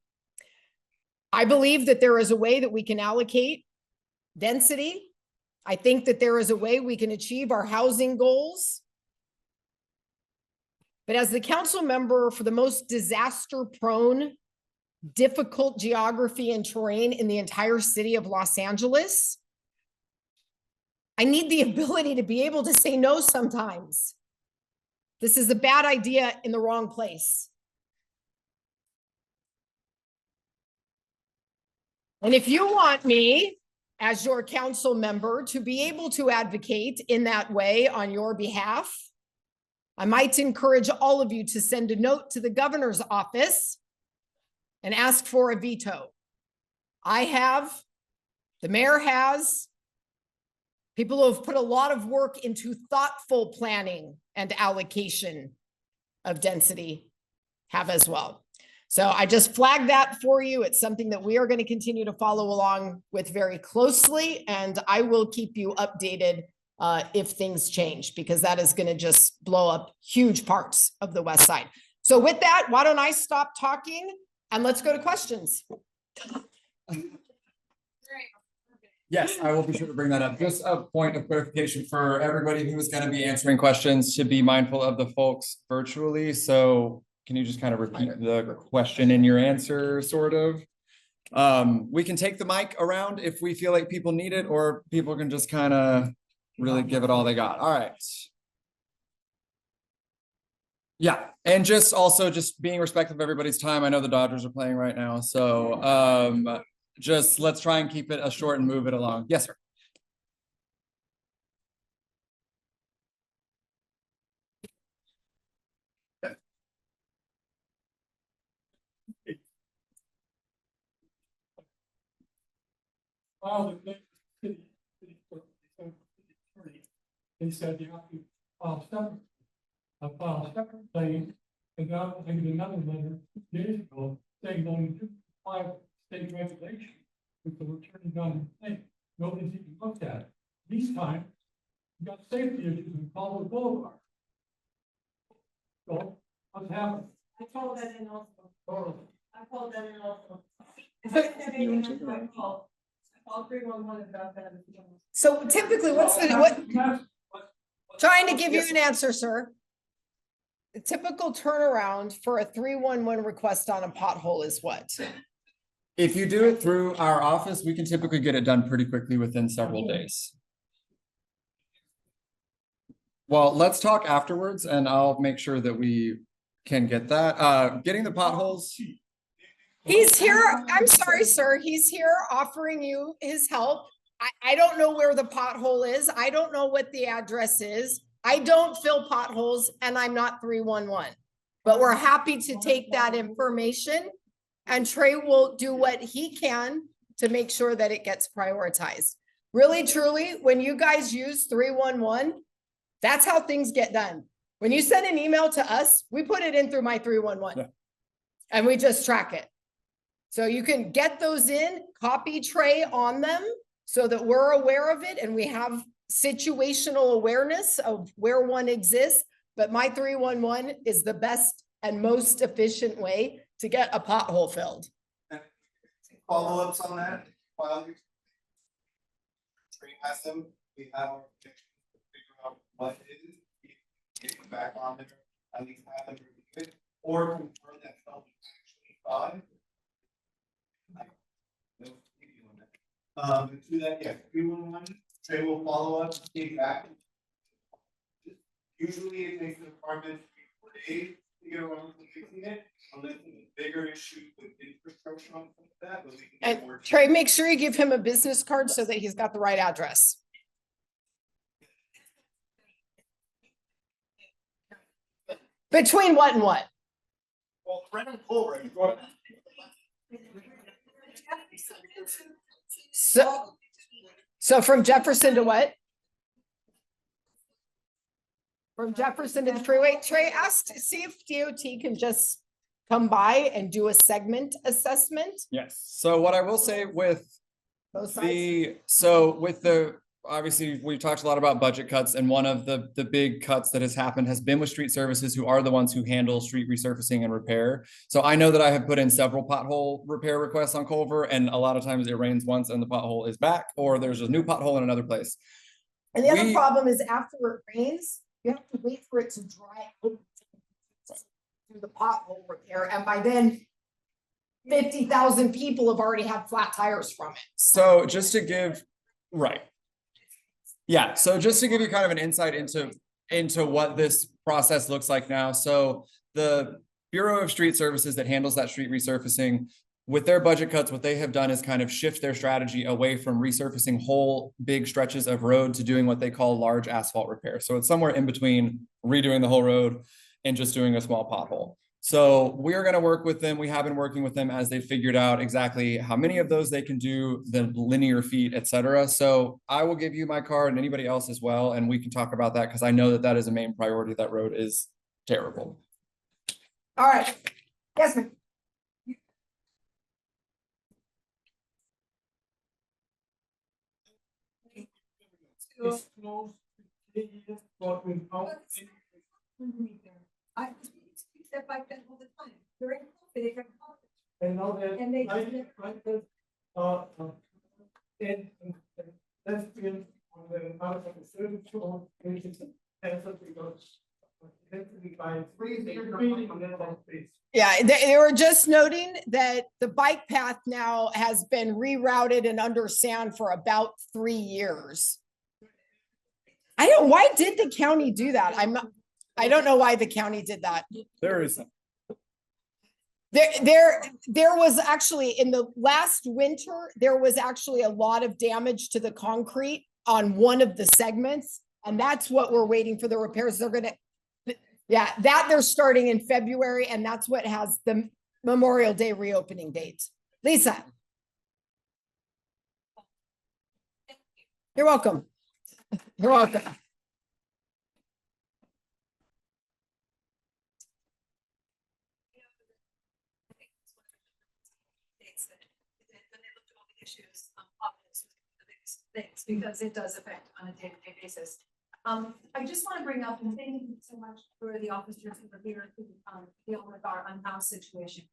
I believe that there is a way that we can allocate density. I think that there is a way we can achieve our housing goals. But as the council member for the most disaster-prone, difficult geography and terrain in the entire city of Los Angeles, I need the ability to be able to say no sometimes. This is a bad idea in the wrong place. And if you want me, as your council member, to be able to advocate in that way on your behalf, I might encourage all of you to send a note to the governor's office and ask for a veto. I have, the mayor has, people who have put a lot of work into thoughtful planning and allocation of density have as well. So I just flagged that for you. It's something that we are going to continue to follow along with very closely, and I will keep you updated if things change, because that is going to just blow up huge parts of the west side. So with that, why don't I stop talking and let's go to questions. Yes, I will be sure to bring that up. Just a point of clarification for everybody who is going to be answering questions, to be mindful of the folks virtually. So can you just kind of repeat the question in your answer, sort of? We can take the mic around if we feel like people need it, or people can just kind of really give it all they got. All right. Yeah, and just also just being respectful of everybody's time. I know the Dodgers are playing right now, so just let's try and keep it a short and move it along. Yes, sir. They said you have to file separate. I filed a separate claim, and now I get another letter days ago saying only 5 state regulations with the return done thing. Nobody's even looked at it. These times, you got safety issues in Colorado Boulevard. So what's happening? I called that in also. Oh, I called that in also. I called 311 about that. So typically, what's the, trying to give you an answer, sir. The typical turnaround for a 311 request on a pothole is what? If you do it through our office, we can typically get it done pretty quickly within several days. Well, let's talk afterwards and I'll make sure that we can get that. Getting the potholes. He's here. I'm sorry, sir. He's here offering you his help. I don't know where the pothole is. I don't know what the address is. I don't fill potholes and I'm not 311. But we're happy to take that information and Trey will do what he can to make sure that it gets prioritized. Really, truly, when you guys use 311, that's how things get done. When you send an email to us, we put it in through my 311. Yeah. And we just track it. So you can get those in, copy Trey on them so that we're aware of it and we have situational awareness of where one exists. But my 311 is the best and most efficient way to get a pothole filled. Follow-ups on that, while you. Trey has them, we have our projections to figure out what it is, get it back on there, at least have them review it, or confirm that felt actually five. And to that, yeah, 311, Trey will follow up, get back. Usually it takes the department 3 or 4 days to get around to fixing it, unless it's a bigger issue with infrastructure on some of that, but we can get And more. Trey, make sure you give him a business card so that he's got the right address. Between what and what? Well, Brennan Culver, you brought it. So from Jefferson to what? From Jefferson to the freeway. Trey asked, see if DOT can just come by and do a segment assessment. Yes. So what I will say with Both sides. obviously, we've talked a lot about budget cuts, and one of the big cuts that has happened has been with street services, who are the ones who handle street resurfacing and repair. So I know that I have put in several pothole repair requests on Culver, and a lot of times it rains once and the pothole is back, or there's a new pothole in another place. And the other We- problem is after it rains, you have to wait for it to dry out through the pothole repair, and by then 50,000 people have already had flat tires from it. So just to give, right. Yeah, so just to give you kind of an insight into what this process looks like now. So the Bureau of Street Services that handles that street resurfacing, with their budget cuts, what they have done is kind of shift their strategy away from resurfacing whole big stretches of road to doing what they call large asphalt repair. So it's somewhere in between redoing the whole road and just doing a small pothole. So we are going to work with them. We have been working with them as they figured out exactly how many of those they can do, the linear feet, et cetera. So I will give you my card and anybody else as well, and we can talk about that because I know that that is a main priority. That road is terrible. All right. Yes, ma'am. I step like that all the time. During COVID, they got COVID. And now that. And they- And that's been on the out of the 32 pages, answer because. Yeah, they were just noting that the bike path now has been rerouted and under sound for about 3 years. Why did the county do that? I don't know why the county did that. There is. There was actually in the last winter, there was actually a lot of damage to the concrete on one of the segments. And that's what we're waiting for the repairs. That they're starting in February, and that's what has the Memorial Day reopening date. Lisa. You're welcome. You're welcome. When they looked at all the issues, office was the biggest things, because it does affect on a day-to-day basis. I just want to bring up, and thank you so much for the officers who are here to deal with our unhoused situation.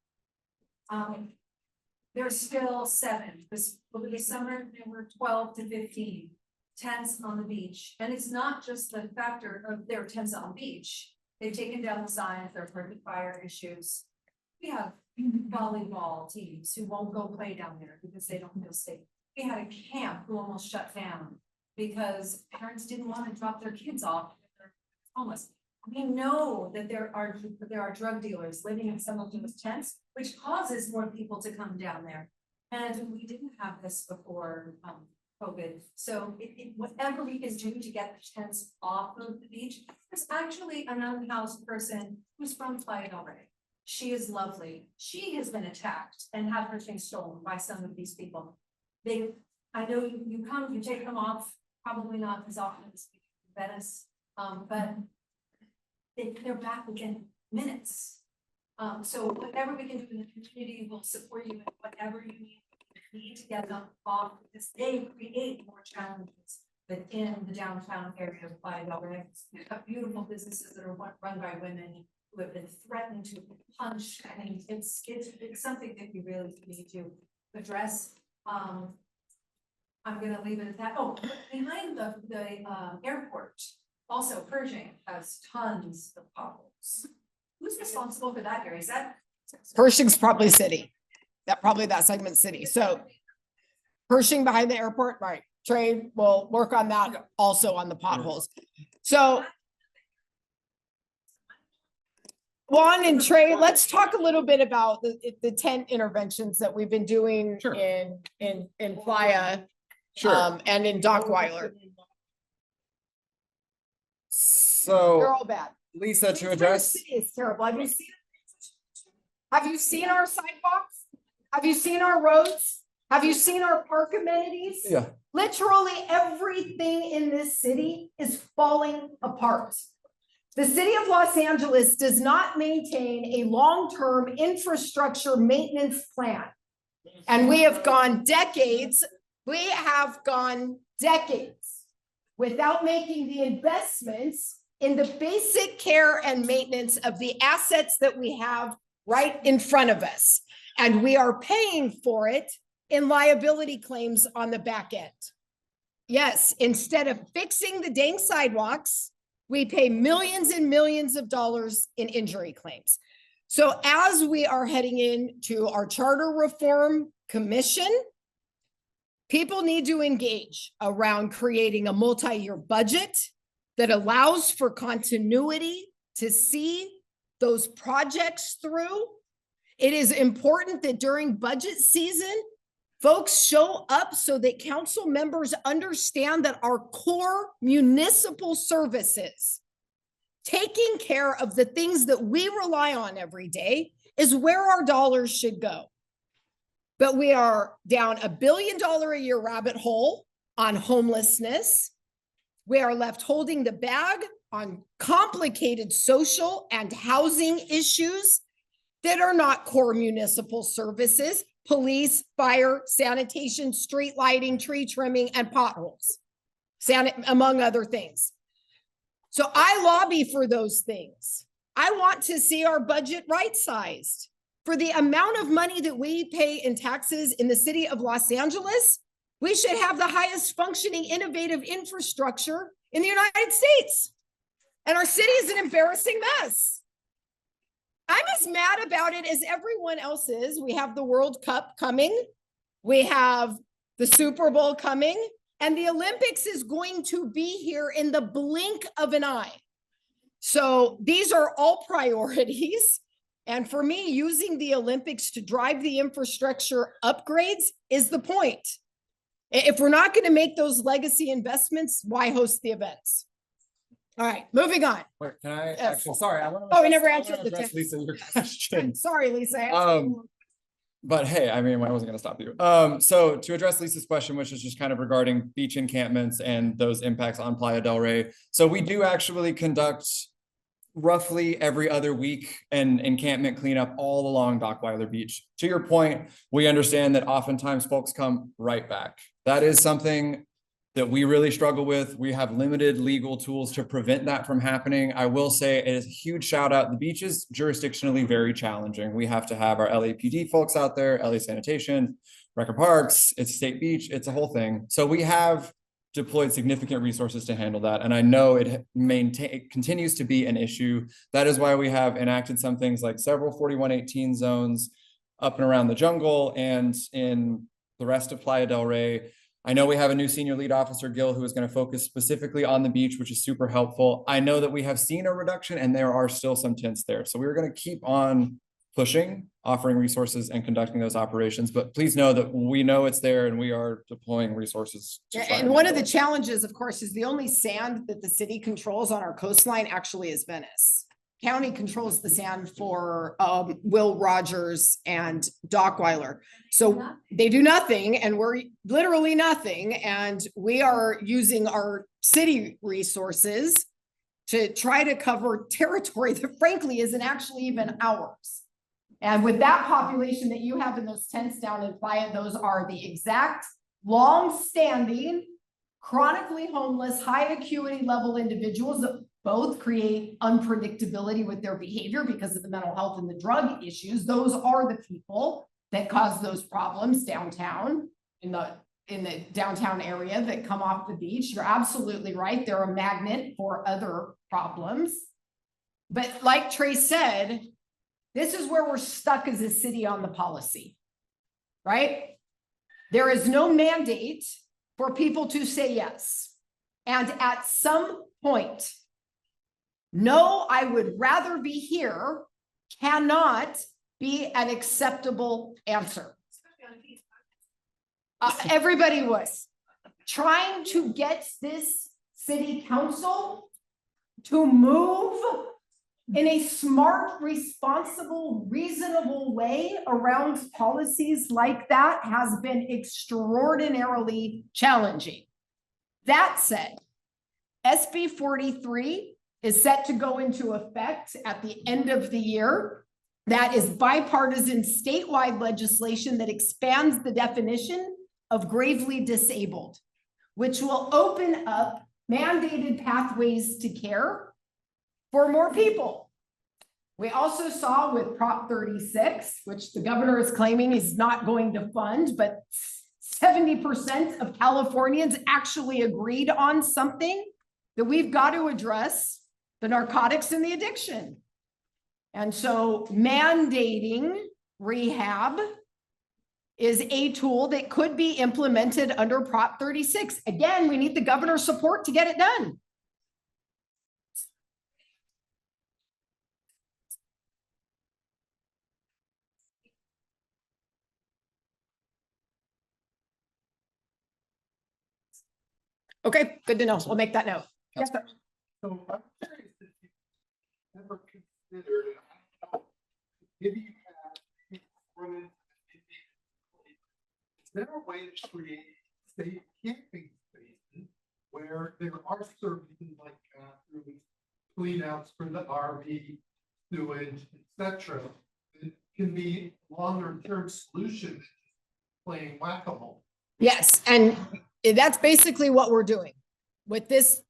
There's still 7. Over the summer, there were 12 to 15 tents on the beach, and it's not just the factor of their tents on the beach. They've taken down the signs, there are fire issues. We have volleyball teams who won't go play down there because they don't feel safe. We had a camp who almost shut down because parents didn't want to drop their kids off. They're homeless. We know that there are drug dealers living in some of those tents, which causes more people to come down there. And we didn't have this before, COVID. So whatever we can do to get the tents off of the beach. There's actually an unhoused person who's from Playa. She is lovely. She has been attacked and had her things stolen by some of these people. I know you come, you take them off, probably not as often as Venice, but they're back within minutes. So whatever we can do in the community will support you in whatever you need to get them off, because they create more challenges within the downtown area of Playa del Rey. We've got beautiful businesses that are run by women who have been threatened to punch, and it's something that we really need to address. I'm gonna leave it at that. Oh, behind the airport, also Pershing has tons of potholes. Who's responsible for that area? Is that? Pershing's probably city. That segment city. So Pershing behind the airport, right? Trey will work on that also on the potholes. So Juan and Trey, let's talk a little bit about the tent interventions that we've been doing Sure. in Playa Sure. and in Dockweiler. They're So all bad. Lisa, to This address, city is terrible. Have you seen our sidewalks? Have you seen our roads? Have you seen our park amenities? yeah, Literally everything in this city is falling apart. The city of Los Angeles does not maintain a long-term infrastructure maintenance plan. And we have gone decades without making the investments in the basic care and maintenance of the assets that we have right in front of us. And we are paying for it in liability claims on the back end. Yes, instead of fixing the dang sidewalks, we pay millions and millions of dollars in injury claims. So as we are heading into our charter reform commission, people need to engage around creating a multi-year budget that allows for continuity to see those projects through. It is important that during budget season, folks show up so that council members understand that our core municipal services, taking care of the things that we rely on every day, is where our dollars should go. But we are down $1 billion a year rabbit hole on homelessness. We are left holding the bag on complicated social and housing issues that are not core municipal services: police, fire, sanitation, street lighting, tree trimming, and potholes, among other things. So I lobby for those things. I want to see our budget right-sized. For the amount of money that we pay in taxes in the city of Los Angeles, we should have the highest functioning innovative infrastructure in the United States. And our city is an embarrassing mess. I'm as mad about it as everyone else is. We have the World Cup coming. We have the Super Bowl coming, and the Olympics is going to be here in the blink of an eye. So these are all priorities. And for me, using the Olympics to drive the infrastructure upgrades is the point. If we're not going to make those legacy investments, why host the events? All right, moving on. wait, can I Yes. actually, sorry, I want Oh, we to. never answered the address text. Lisa, your question. Sorry, Lisa. But hey, I mean, I wasn't gonna stop you. So to address Lisa's question, which is just kind of regarding beach encampments and those impacts on Playa del Rey. So we do actually conduct roughly every other week an encampment cleanup all along Dockweiler Beach. To your point, we understand that oftentimes folks come right back. That is something that we really struggle with. We have limited legal tools to prevent that from happening. I will say it is a huge shout out. The beach is jurisdictionally very challenging. We have to have our LAPD folks out there, LA Sanitation, Record Parks, it's a state beach, it's a whole thing. So we have deployed significant resources to handle that. And I know it continues to be an issue. That is why we have enacted some things like several 4118 zones up and around the jungle and in the rest of Playa del Rey. I know we have a new senior lead officer, Gil, who is going to focus specifically on the beach, which is super helpful. I know that we have seen a reduction and there are still some tents there. So we're going to keep on pushing, offering resources and conducting those operations. But please know that we know it's there and we are deploying resources. to try And one of the make it. challenges, of course, is the only sand that the city controls on our coastline actually is Venice. County controls the sand for Will Rogers and Dockweiler. So they do nothing and we're literally nothing. And we are using our city resources to try to cover territory that frankly isn't actually even ours. And with that population that you have in those tents down in Playa, those are the exact long-standing, chronically homeless, high acuity level individuals that both create unpredictability with their behavior because of the mental health and the drug issues. Those are the people that cause those problems downtown in the downtown area that come off the beach. You're absolutely right. They're a magnet for other problems. But like Trey said, this is where we're stuck as a city on the policy, right? There is no mandate for people to say yes. And at some point, no, I would rather be here cannot be an acceptable answer. Everybody was trying to get this city council to move in a smart, responsible, reasonable way around policies like that has been extraordinarily challenging. That said, SB 43 is set to go into effect at the end of the year. That is bipartisan statewide legislation that expands the definition of gravely disabled, which will open up mandated pathways to care for more people. We also saw with Prop 36, which the governor is claiming he's not going to fund, but 70% of Californians actually agreed on something that we've got to address the narcotics and the addiction. And so mandating rehab is a tool that could be implemented under Prop 36. Again, we need the governor's support to get it done. Okay, good to know. We'll make that note. Yes, sir. So I'm curious if you ever considered, and I don't know, maybe you have run into is there a way to create safe camping spaces where there are services like bathrooms, clean outs for the RV, sewage, etc. That can be longer term solution than just playing whack-a-mole. Yes, and that's basically what we're doing with this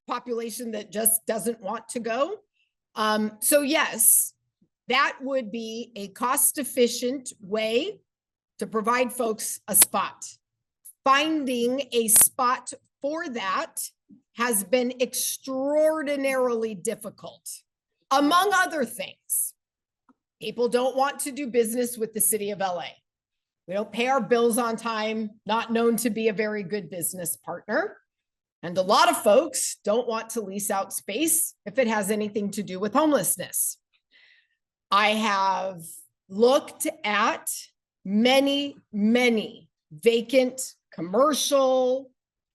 population that just doesn't want to go. So yes, that would be a cost-efficient way to provide folks a spot. Finding a spot for that has been extraordinarily difficult. Among other things, people don't want to do business with the city of LA. We don't pay our bills on time, not known to be a very good business partner. And a lot of folks don't want to lease out space if it has anything to do with homelessness. I have looked at many vacant commercial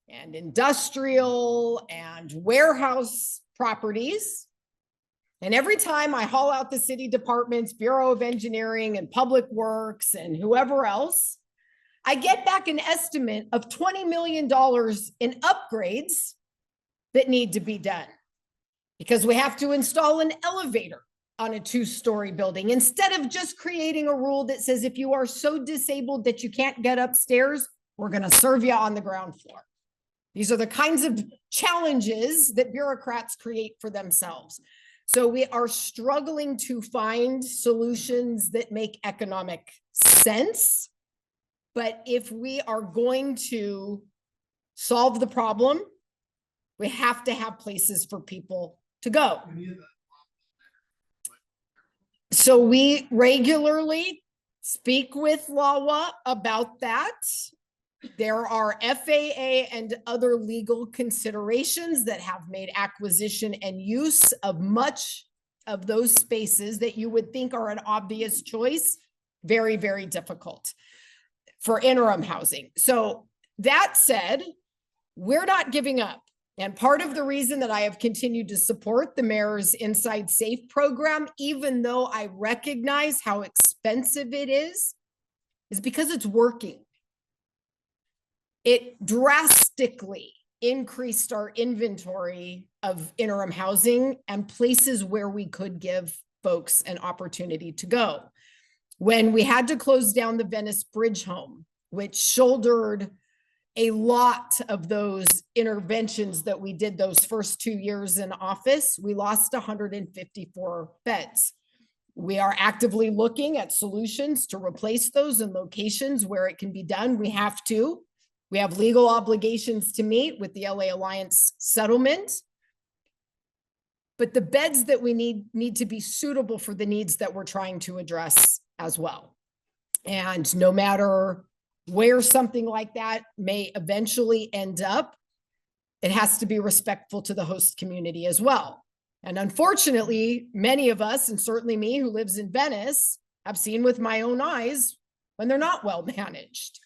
and industrial and warehouse properties. And every time I haul out the city departments, Bureau of Engineering and Public Works and whoever else, I get back an estimate of $20 million in upgrades that need to be done because we have to install an elevator on a 2-story building instead of just creating a rule that says if you are so disabled that you can't get upstairs, we're going to serve you on the ground floor. These are the kinds of challenges that bureaucrats create for themselves. So we are struggling to find solutions that make economic sense. But if we are going to solve the problem, we have to have places for people to go. So we regularly speak with LAWA about that. there are FAA and other legal considerations that have made acquisition and use of much of those spaces that you would think are an obvious choice very, very difficult for interim housing. So that said, we're not giving up. And part of the reason that I have continued to support the mayor's Inside Safe program, even though I recognize how expensive it is because it's working. It drastically increased our inventory of interim housing and places where we could give folks an opportunity to go. When we had to close down the Venice Bridge home, which shouldered a lot of those interventions that we did those first 2 years in office, we lost 154 beds. We are actively looking at solutions to replace those in locations where it can be done. We have to. We have legal obligations to meet with the LA Alliance settlement. But the beds that we need to be suitable for the needs that we're trying to address as well. And no matter where something like that may eventually end up, it has to be respectful to the host community as well. And unfortunately, many of us, and certainly me who lives in Venice, have seen with my own eyes when they're not well managed.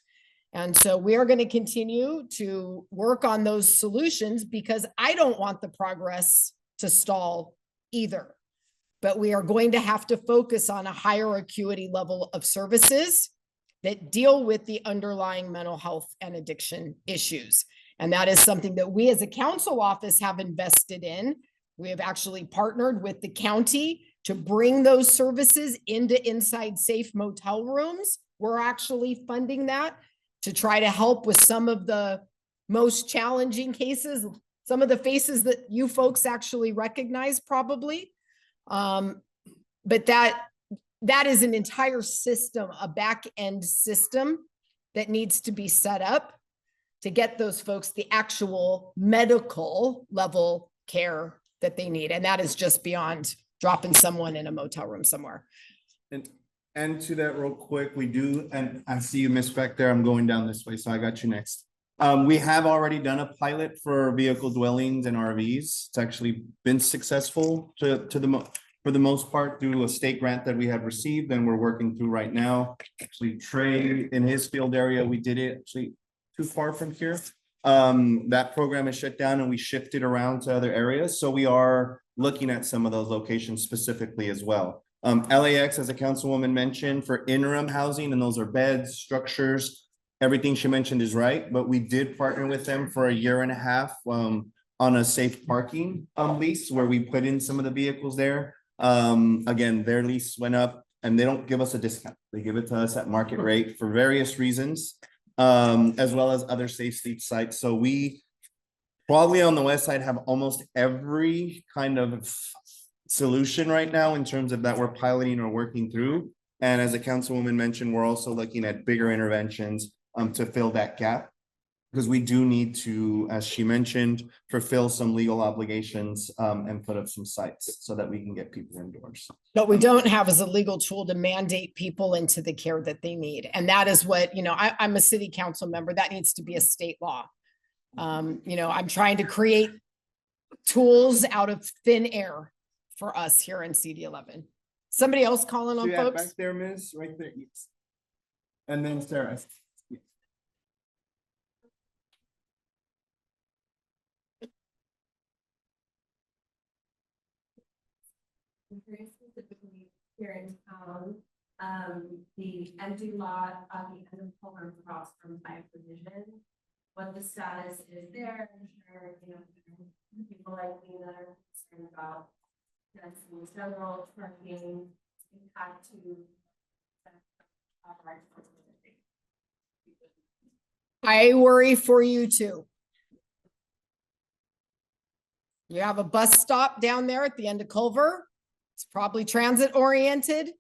And so we are going to continue to work on those solutions because I don't want the progress to stall either. But we are going to have to focus on a higher acuity level of services that deal with the underlying mental health and addiction issues. And that is something that we as a council office have invested in. We have actually partnered with the county to bring those services into Inside Safe motel rooms. We're actually funding that to try to help with some of the most challenging cases, some of the faces that you folks actually recognize probably. But that is an entire system, a back-end system that needs to be set up to get those folks the actual medical level care that they need. And that is just beyond dropping someone in a motel room somewhere. And to that real quick, we do, and I see you, Miss, back there. I'm going down this way, so I got you next. We have already done a pilot for vehicle dwellings and RVs. It's actually been successful for the most part through a state grant that we have received and we're working through right now. Actually, Trey in his field area, we did it actually too far from here. That program is shut down and we shifted around to other areas. So we are looking at some of those locations specifically as well. LAX, as a councilwoman mentioned, for interim housing, and those are beds, structures, everything she mentioned is right, but we did partner with them for a year and a half on a safe parking lease where we put in some of the vehicles there. Again, their lease went up and they don't give us a discount. They give it to us at market rate for various reasons, as well as other safe sleep sites. So we probably on the west side have almost every kind of solution right now in terms of that we're piloting or working through. And as a councilwoman mentioned, we're also looking at bigger interventions to fill that gap. Because we do need to, as she mentioned, fulfill some legal obligations and put up some sites so that we can get people indoors. What we don't have is a legal tool to mandate people into the care that they need. And that is what, I'm a city council member. That needs to be a state law. I'm trying to create tools out of thin air for us here in CD11. Somebody else calling on folks? Back there, Miss, right there. Yes. And then Sarah. Very specifically here in town, the empty lot on the end of Palmer across from my position, what the status is there. I'm sure, people like me that are concerned about general parking impact to I worry for you too. You have a bus stop down there at the end of Culver. It's probably transit oriented,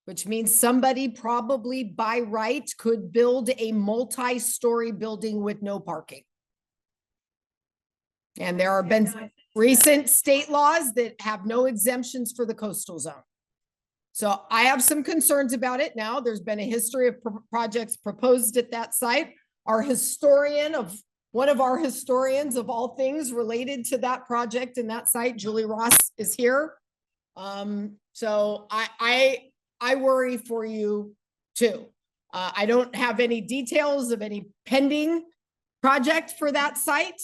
which means somebody probably by right could build a multi-story building with no parking. And there have been recent state laws that have no exemptions for the coastal zone. So I have some concerns about it now. There's been a history of projects proposed at that site. our historian of, one of our historians of all things related to that project and that site, Julie Ross, is here. So I worry for you too. I don't have any details of any pending project for that site.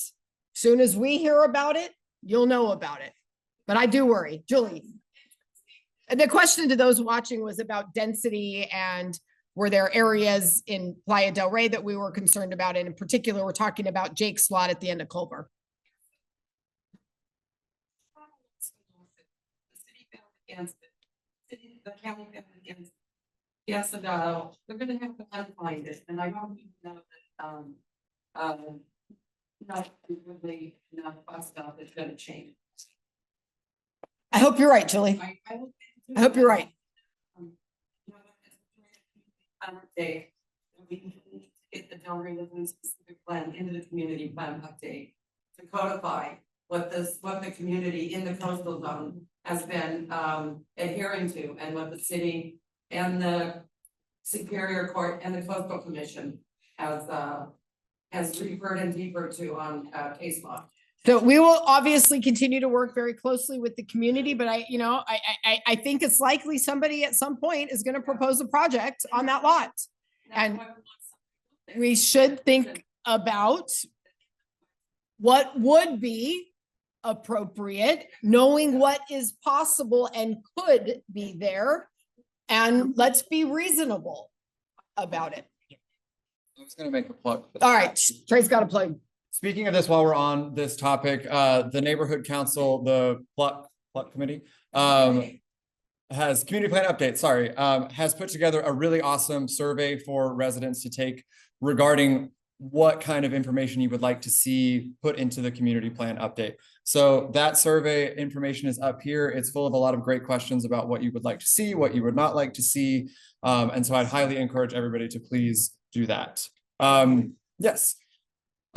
Soon as we hear about it, you'll know about it. But I do worry. Julie. And the question to those watching was about density, and were there areas in Playa del Rey that we were concerned about? And in particular, we're talking about Jake's lot at the end of Culver. The city found against it. The county found against it. Yes, and they're gonna have to unfind it, and I don't even know that, not really enough stuff is gonna change. I hope you're right, Julie. I hope you're right. Update. We need to get the Del Rey Lagoon specific plan into the community plan update to codify what the community in the coastal zone has been adhering to, and what the city and the Superior Court and the Coastal Commission has referred and deferred to on case law. So we will obviously continue to work very closely with the community, but I think it's likely somebody at some point is going to propose a project on that lot. And we should think about what would be appropriate, knowing what is possible and could be there. And let's be reasonable about it. I was gonna make a plug. All right, Trey's got a plug. Speaking of this, while we're on this topic, the neighborhood council, the pluck committee, has community plan update, sorry, has put together a really awesome survey for residents to take regarding what kind of information you would like to see put into the community plan update. So that survey information is up here. It's full of a lot of great questions about what you would like to see, what you would not like to see. And so I'd highly encourage everybody to please do that. Yes.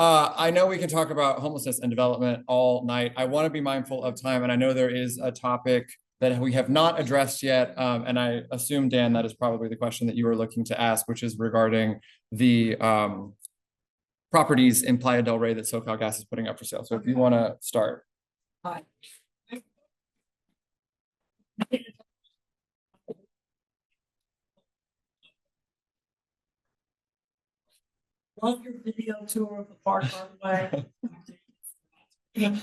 I know we can talk about homelessness and development all night. I want to be mindful of time, and I know there is a topic that we have not addressed yet. And I assume, Dan, that is probably the question that you were looking to ask, which is regarding the properties in Playa del Rey that SoCalGas is putting up for sale. So if you want to start. Hi. Love your video tour of the park, by the way.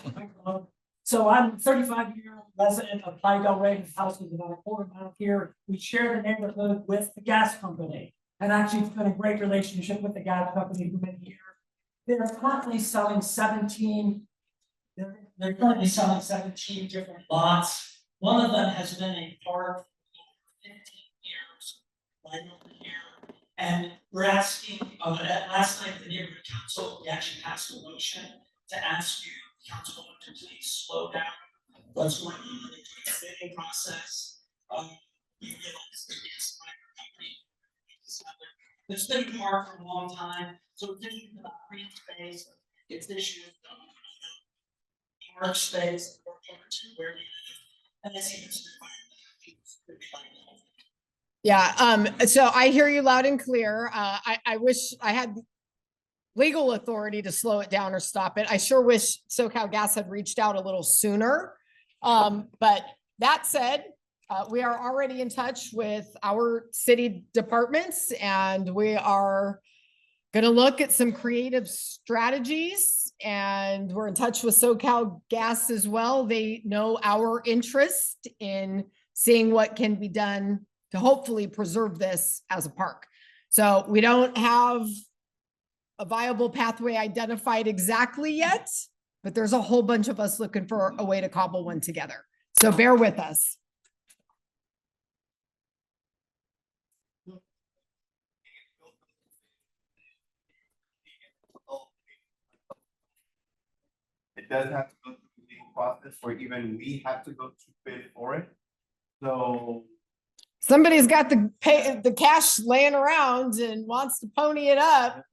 So I'm a 35-year resident of Playa del Rey, house is about a quarter mile here. We share the neighborhood with the gas company. And actually it's been a great relationship with the gas company for many years. They're currently selling 17 different lots. One of them has been a park for 15 years, right over here. And we're asking, last night, the neighborhood council, we actually passed a motion to ask you, councilwoman, to please slow down what's going on in the bidding process. We realize that it's a private company. It's been a park for a long time, so it's issues about green space, it's issues work space, or where you live, and this is Yeah, so I hear you loud and clear. I wish I had legal authority to slow it down or stop it. I sure wish SoCalGas had reached out a little sooner. But that said, we are already in touch with our city departments, and we are gonna look at some creative strategies, and we're in touch with SoCalGas as well. They know our interest in seeing what can be done to hopefully preserve this as a park. So we don't have a viable pathway identified exactly yet, but there's a whole bunch of us looking for a way to cobble one together. So bear with us. It does have to go through the legal process where even we have to go to bid for it. So Somebody's got the cash laying around and wants to pony it up.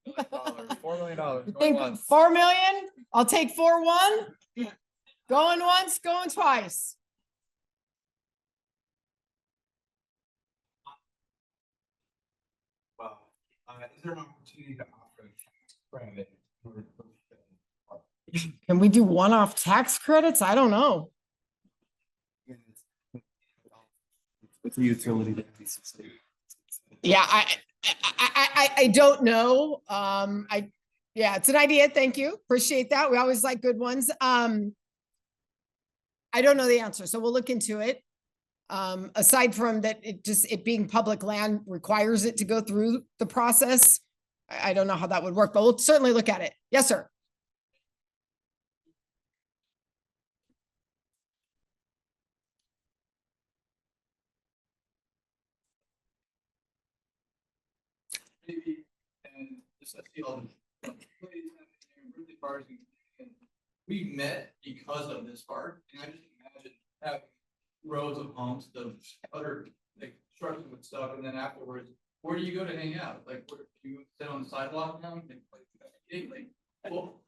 $4 million. You think 4 million? I'll take 4-1. Going once, going twice. well, is there an opportunity to offer Can we do one-off tax credits? I don't know. It's a utility that needs to stay. Yeah, I don't know. Yeah, it's an idea. Thank you. Appreciate that. We always like good ones. I don't know the answer, so we'll look into it. Aside from that, it being public land requires it to go through the process. I don't know how that would work, but we'll certainly look at it. Yes, sir. Maybe, and just I see all the really bars and we met because of this park, and I just imagine having rows of homes, the other like structures with stuff, and then afterwards, where do you go to hang out? Like, where do you sit on the sidewalk now and like, well,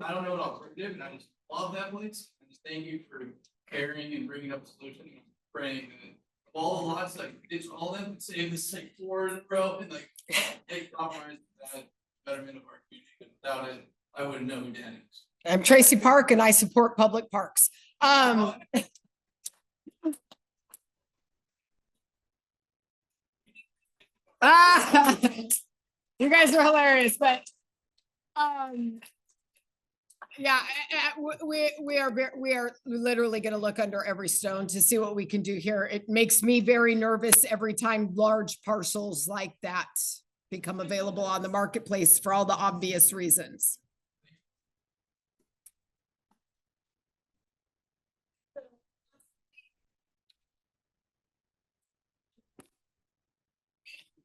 I don't know what alternative, and I just love that place. I just thank you for caring and bringing up a solution and praying that all the lots, like, it's all them and save this like 4 in a row and like take compromise that betterment of our community. But without it, I wouldn't know who Dan is. I'm Tracy Park and I support public parks. You guys are hilarious, but yeah, we are literally going to look under every stone to see what we can do here. It makes me very nervous every time large parcels like that become available on the marketplace for all the obvious reasons.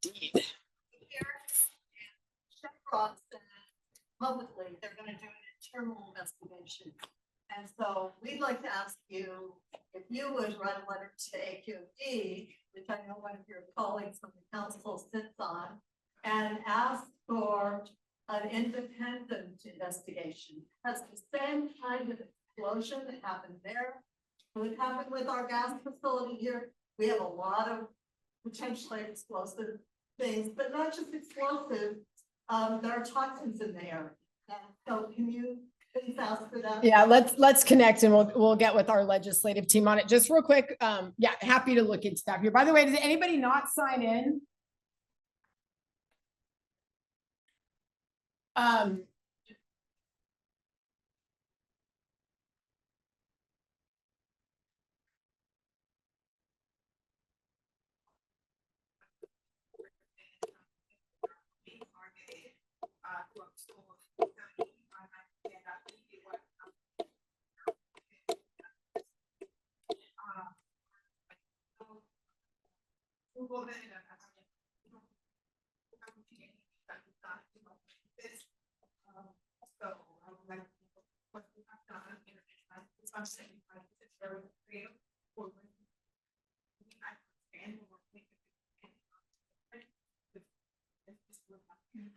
Indeed. Publicly, they're gonna do an internal investigation. And so we'd like to ask you if you would write a letter to AQFD, which I know one of your colleagues from the council sits on, and ask for an independent investigation. That's the same kind of explosion that happened there. What happened with our gas facility here, we have a lot of potentially explosive things, but not just explosive. There are toxins in there. So can you please ask for that? Yeah, let's connect and we'll get with our legislative team on it. Just real quick. Yeah, happy to look into that here. By the way, does anybody not sign in?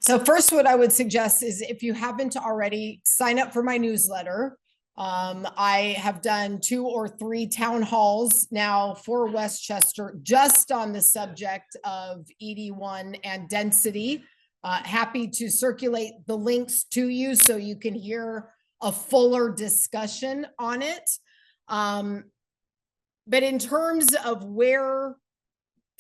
So first, what I would suggest is if you haven't already, sign up for my newsletter. I have done 2 or 3 town halls now for Westchester, just on the subject of ED1 and density. Happy to circulate the links to you so you can hear a fuller discussion on it. But in terms of where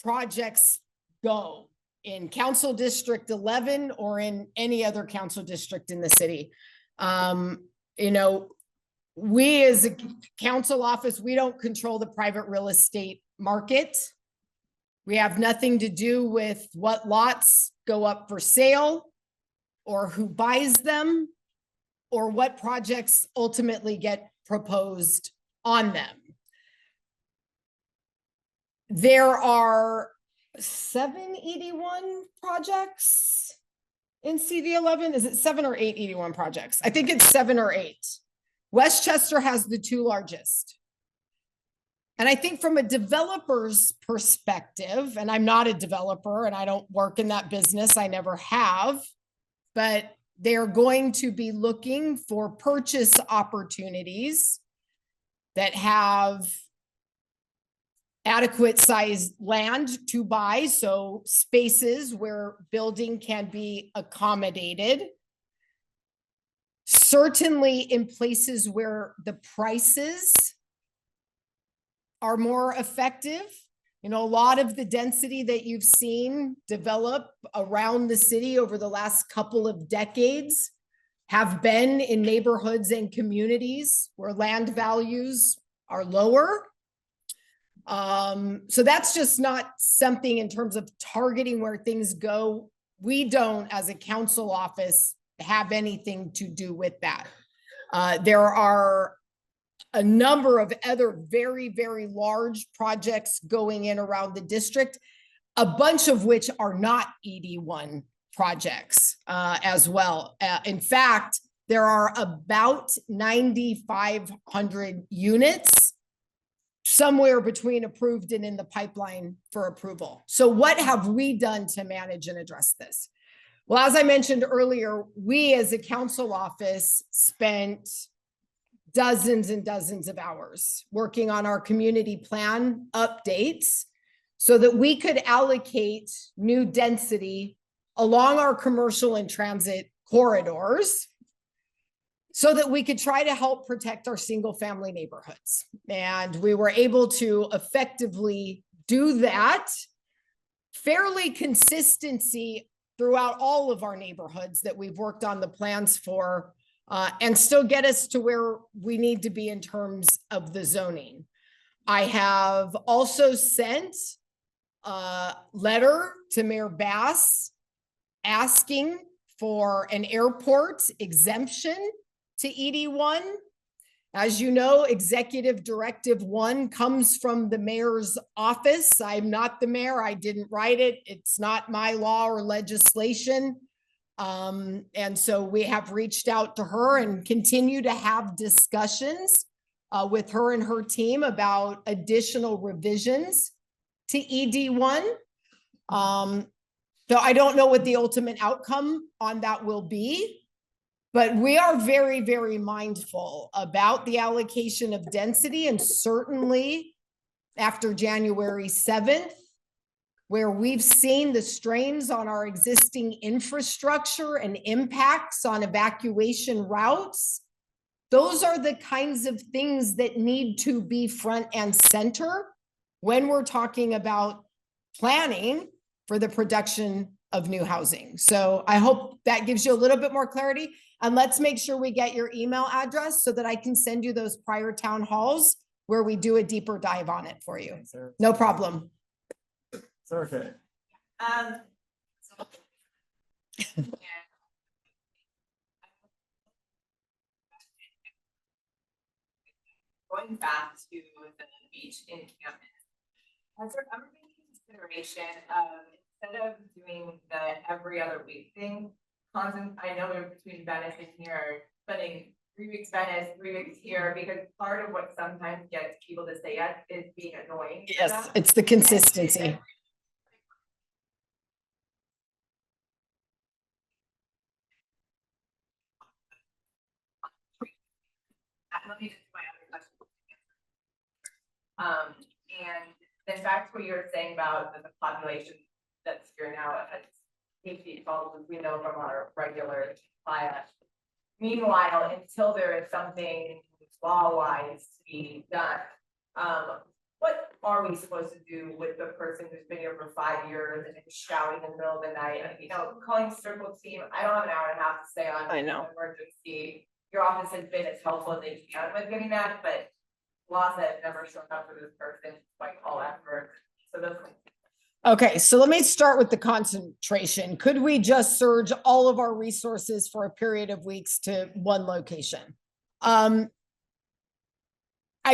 projects go in Council District 11 or in any other council district in the city, you know, we as a council office, we don't control the private real estate market. We have nothing to do with what lots go up for sale or who buys them or what projects ultimately get proposed on them. There are 7 ED1 projects in CD11. Is it 7 or 8 ED1 projects? I think it's 7 or 8. Westchester has the 2 largest. And I think from a developer's perspective, and I'm not a developer and I don't work in that business, I never have, but they're going to be looking for purchase opportunities that have adequate sized land to buy, so spaces where building can be accommodated. certainly in places where the prices are more effective. You know, a lot of the density that you've seen develop around the city over the last couple of decades have been in neighborhoods and communities where land values are lower. So that's just not something in terms of targeting where things go. We don't, as a council office, have anything to do with that. There are a number of other very, very large projects going in around the district, a bunch of which are not ED1 projects as well. In fact, there are about 9,500 units somewhere between approved and in the pipeline for approval. So what have we done to manage and address this? Well, as I mentioned earlier, we as a council office spent dozens and dozens of hours working on our community plan updates so that we could allocate new density along our commercial and transit corridors so that we could try to help protect our single family neighborhoods. And we were able to effectively do that fairly consistency throughout all of our neighborhoods that we've worked on the plans for, and still get us to where we need to be in terms of the zoning. I have also sent a letter to Mayor Bass asking for an airport exemption to ED1. As you know, Executive Directive 1 comes from the mayor's office. I'm not the mayor. I didn't write it. It's not my law or legislation. And so we have reached out to her and continue to have discussions with her and her team about additional revisions to ED1. So I don't know what the ultimate outcome on that will be, but we are very, very mindful about the allocation of density, and certainly after January 7th, where we've seen the strains on our existing infrastructure and impacts on evacuation routes. Those are the kinds of things that need to be front and center when we're talking about planning for the production of new housing. So I hope that gives you a little bit more clarity. And let's make sure we get your email address so that I can send you those prior town halls where we do a deeper dive on it for you. No problem. Okay. Going back to the beach encampment, has there ever been consideration of, instead of doing the every other week thing, I know we're between Venice and here, spending 3 weeks Venice, 3 weeks here, because part of what sometimes gets people to say yes is being annoying. Yes, it's the consistency. Let me just my other question. And then back to what you were saying about the population that's here now at 8 falls, as we know from our regular Playa. Meanwhile, until there is something law-wise to be done, what are we supposed to do with the person who's been here for 5 years and is shouting in the middle of the night? And, you know, calling circle team, I don't have an hour and a half to stay on. I know. An emergency. Your office has been as helpful as they can with getting that, but laws that have never shown up for this person, like all effort. So those. Okay, so let me start with the concentration. Could we just surge all of our resources for a period of weeks to one location? I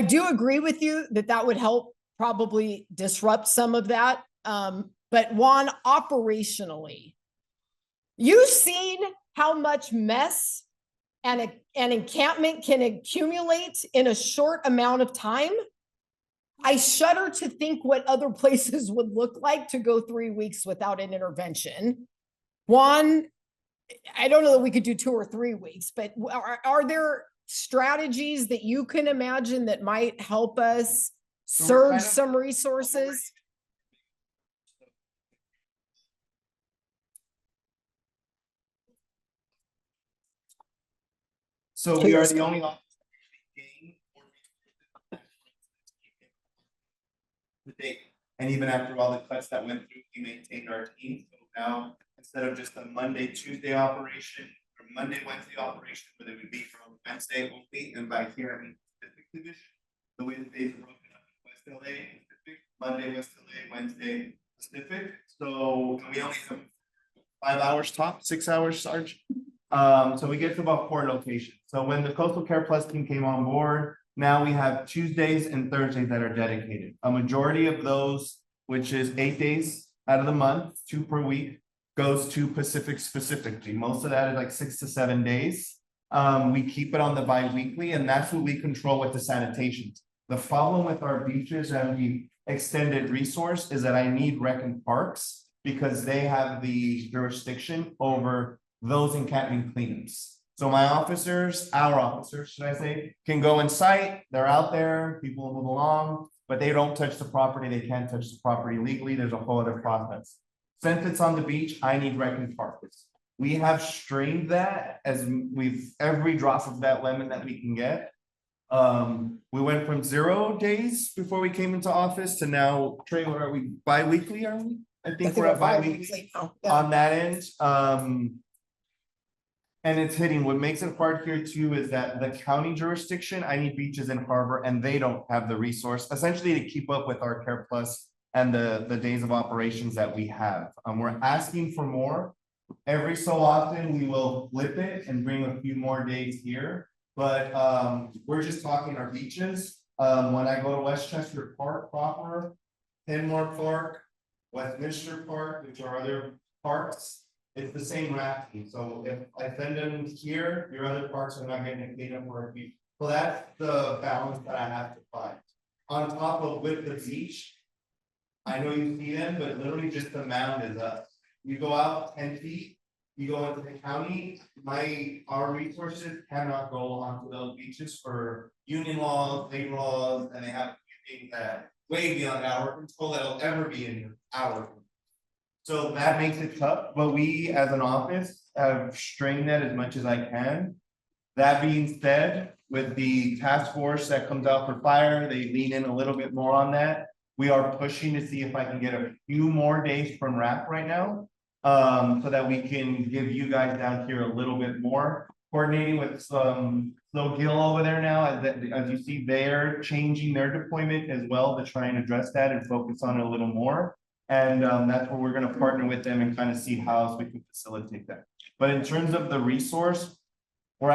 do agree with you that that would help probably disrupt some of that. But Juan, operationally, you've seen how much mess and an encampment can accumulate in a short amount of time. I shudder to think what other places would look like to go 3 weeks without an intervention. Juan, I don't know that we could do 2 or 3 weeks, but are there strategies that you can imagine that might help us surge some resources? So we are the only office that actually gain more resources to date. And even after all the cuts that went through, we maintained our team. So now, instead of just a Monday, Tuesday operation, or Monday, Wednesday operation, where they would be from Wednesday only, and by here, I mean Pacific Division. The way that they've broken up West LA, Pacific, Monday, West LA, Wednesday, Pacific. So we only have 5 hours top, 6 hours, Sarge. So we get to about 4 locations. So when the Coastal Care Plus team came on board, now we have Tuesdays and Thursdays that are dedicated. A majority of those, which is 8 days out of the month, 2 per week, goes to Pacific specifically. Most of that is like 6 to 7 days. We keep it on the bi-weekly, and that's what we control with the sanitation. The problem with our beaches and the extended resource is that I need rec and parks because they have the jurisdiction over those encampment cleanups. So my officers, our officers, should I say, can go in sight, they're out there, people move along, but they don't touch the property, they can't touch the property legally, there's a whole other process. Since it's on the beach, I need rec and parks. We have strained that as we've, every drop of that lemon that we can get. We went from 0 days before we came into office to now, Trey, what are we, bi-weekly, are we? I think we're at bi-weekly on that end. And it's hitting. What makes it hard here too is that the county jurisdiction, I need beaches in harbor and they don't have the resource essentially to keep up with our Care Plus and the days of operations that we have. We're asking for more. Every so often we will flip it and bring a few more days here. But we're just talking our beaches. When I go to Westchester Park proper, Kenmore Park, Westminster Park, which are other parks, it's the same rafting. So if I send them here, your other parks are not getting paid up for a beach. So that's the balance that I have to find. On top of with the beach, I know you see them, but literally just the mound is up. You go out 10 feet, you go into the county, our resources cannot go onto those beaches for union laws, labor laws, and they have things that way beyond our control that'll ever be in our control. So that makes it tough, but we as an office have strained that as much as I can. That being said, with the task force that comes out for fire, they lean in a little bit more on that. We are pushing to see if I can get a few more days from RAP right now. So that we can give you guys down here a little bit more. Coordinating with some Slow Gill over there now, as you see, they're changing their deployment as well to try and address that and focus on it a little more. And that's where we're going to partner with them and kind of see how else we can facilitate that. But in terms of the resource, we're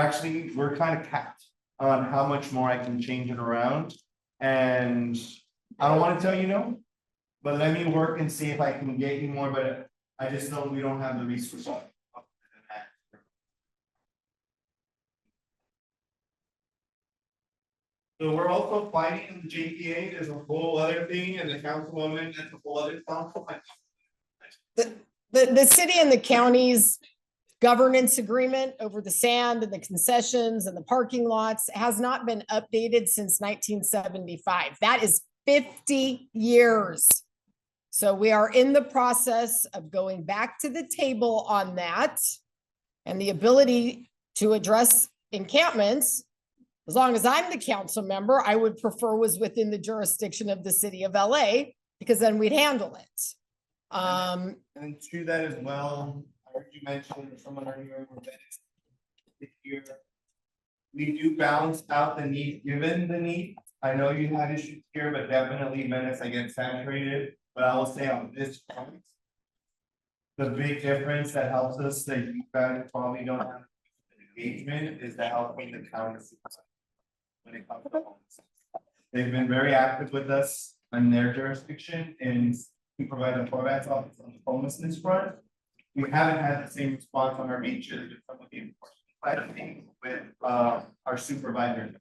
kind of capped on how much more I can change it around. And I don't want to tell you no, but let me work and see if I can get you more, but I just know we don't have the resource. So we're also fighting in the JPA, there's a whole other thing, and the councilwoman, that's a whole other council. The city and the county's governance agreement over the sand and the concessions and the parking lots has not been updated since 1975. That is 50 years. So we are in the process of going back to the table on that, and the ability to address encampments. As long as I'm the council member, I would prefer was within the jurisdiction of the city of LA, because then we'd handle it. And to that as well, I heard you mention someone earlier this year. We do balance out the need given the need. I know you had issues here, but definitely Venice, I get saturated. But I will say on this point, the big difference that helps us that you guys probably don't have engagement is the helping the county when it comes to homelessness. They've been very active with us in their jurisdiction and we provide a formats office on the homelessness front. We haven't had the same response on our beaches with some of the enforcement side of things with our supervisors.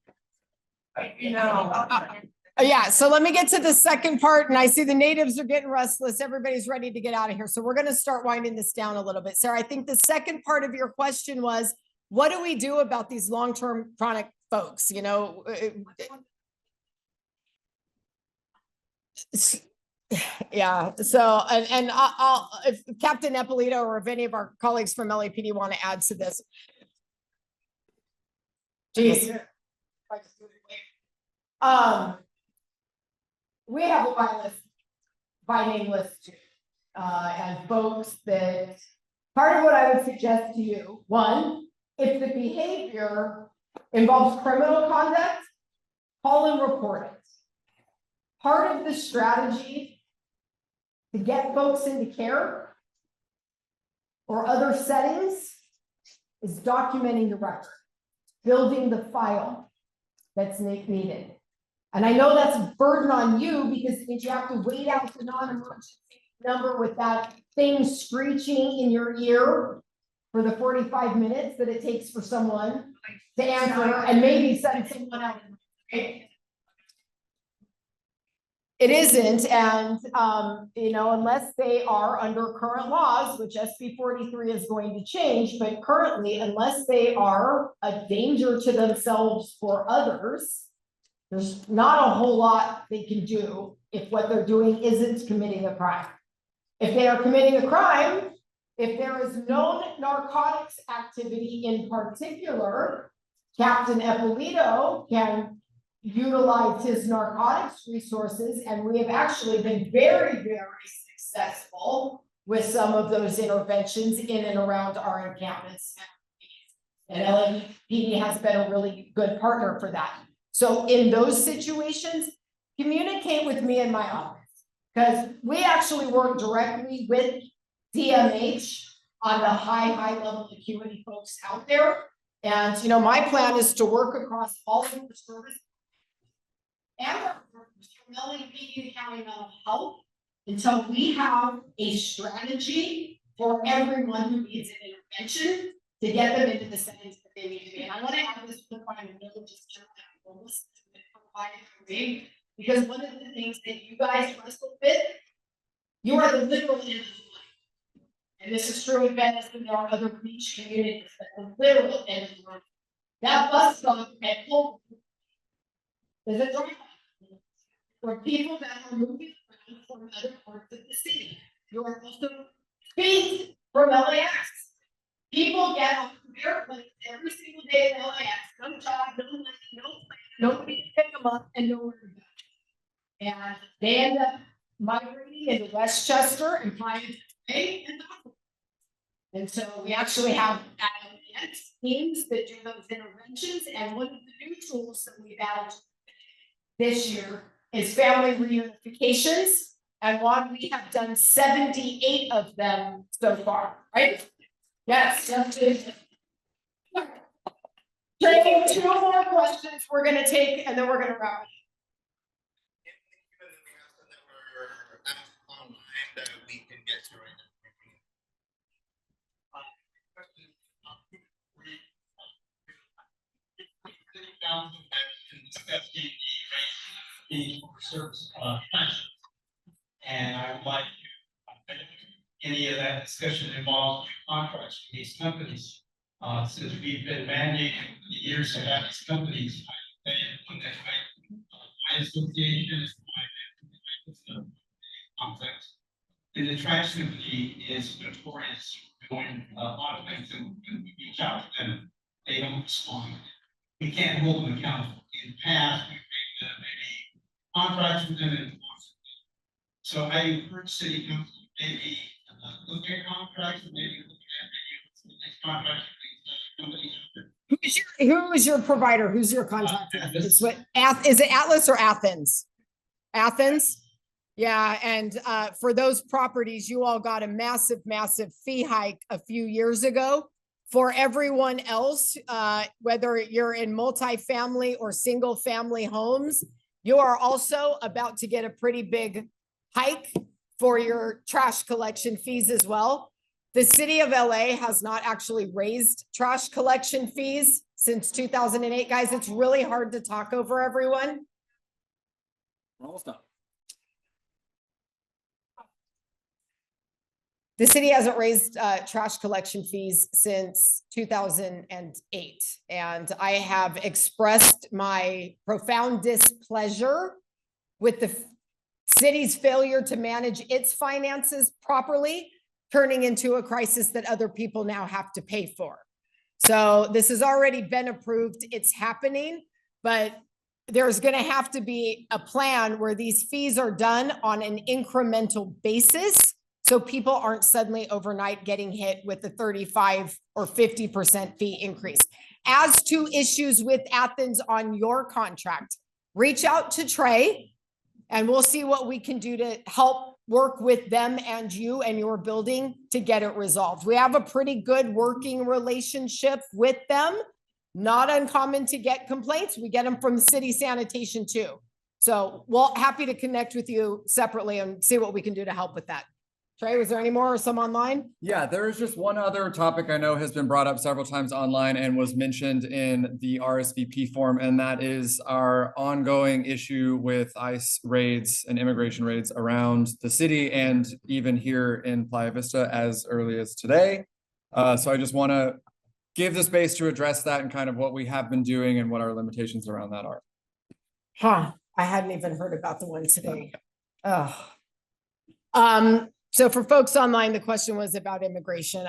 Yeah, so let me get to the second part, and I see the natives are getting restless. Everybody's ready to get out of here. So we're going to start winding this down a little bit. Sarah, I think the second part of your question was, what do we do about these long-term chronic folks? You know, yeah. So, and I'll if Captain Eppolito or if any of our colleagues from LAPD want to add to this. Geez. We have a by name list too. And folks that, part of what I would suggest to you, one, if the behavior involves criminal conduct, call and report it. Part of the strategy to get folks into care or other settings is documenting the record, building the file that's needed. And I know that's a burden on you because it means you have to wait out the non-emergency number with that thing screeching in your ear for the 45 minutes that it takes for someone to answer and maybe send someone out. It isn't, and unless they are under current laws, which SB 43 is going to change, but currently, unless they are a danger to themselves or others, there's not a whole lot they can do if what they're doing isn't committing a crime. If they are committing a crime, if there is known narcotics activity in particular, Captain Eppolito can utilize his narcotics resources, and we have actually been very, very successful with some of those interventions in and around our encampments. And LAPD has been a really good partner for that. So in those situations, communicate with me in my office, because we actually work directly with DMH on the high level acuity folks out there. And my plan is to work across all of the services and LAPD County Mental Health until we have a strategy for everyone who needs an intervention to get them into the settings that they need to be. And I want to have this put on a note just because one of the things that you guys wrestle with, you are the literal end of life. And this is true in Venice, and there are other beach communities, but the literal end of life. That bus stop at Fulton is a drive for people that are moving around from other parts of the city. You are also speeds from LAX. People get off of airplanes every single day in LAX, no job, no money, no plan, nobody to pick them up and nowhere to go. And they end up migrating into Westchester and Playa and Dockville. And so we actually have teams that do those interventions, and one of the new tools that we've added this year is family reunifications, and we have done 78 of them so far, right? Yes. Taking 2 more questions we're going to take, and then we're going to wrap it. Online that we can get to right now. And I would like to, any of that discussion involved contracts with these companies. Since we've been mandating for the years to have these companies, my association is complex. And the trash company is notorious for doing a lot of things, and when we reach out to them, they don't respond. We can't hold them accountable. In the past, we've made maybe contracts with them and so I encourage city council maybe look at contracts and maybe look at maybe next contract with these companies. Who is your provider? Who's your contact? Is it Atlas or Athens? Athens? Yeah, and for those properties, you all got a massive fee hike a few years ago. For everyone else, whether you're in multifamily or single family homes, you are also about to get a pretty big hike for your trash collection fees as well. The city of LA has not actually raised trash collection fees since 2008. Guys, it's really hard to talk over everyone. Almost done. The city hasn't raised trash collection fees since 2008. And I have expressed my profound displeasure with the city's failure to manage its finances properly, turning into a crisis that other people now have to pay for. So this has already been approved. It's happening, but there's going to have to be a plan where these fees are done on an incremental basis. So people aren't suddenly overnight getting hit with the 35 or 50% fee increase. As to issues with Athens on your contract, reach out to Trey and we'll see what we can do to help work with them and you and your building to get it resolved. We have a pretty good working relationship with them. Not uncommon to get complaints. We get them from the city sanitation too. So we'll happy to connect with you separately and see what we can do to help with that. Trey, was there any more or some online? Yeah, there is just one other topic I know has been brought up several times online and was mentioned in the RSVP form, and that is our ongoing issue with ICE raids and immigration raids around the city and even here in Playa Vista as early as today. So I just want to give the space to address that and kind of what we have been doing and what our limitations around that are. I hadn't even heard about the one today. Oh. So for folks online, the question was about immigration.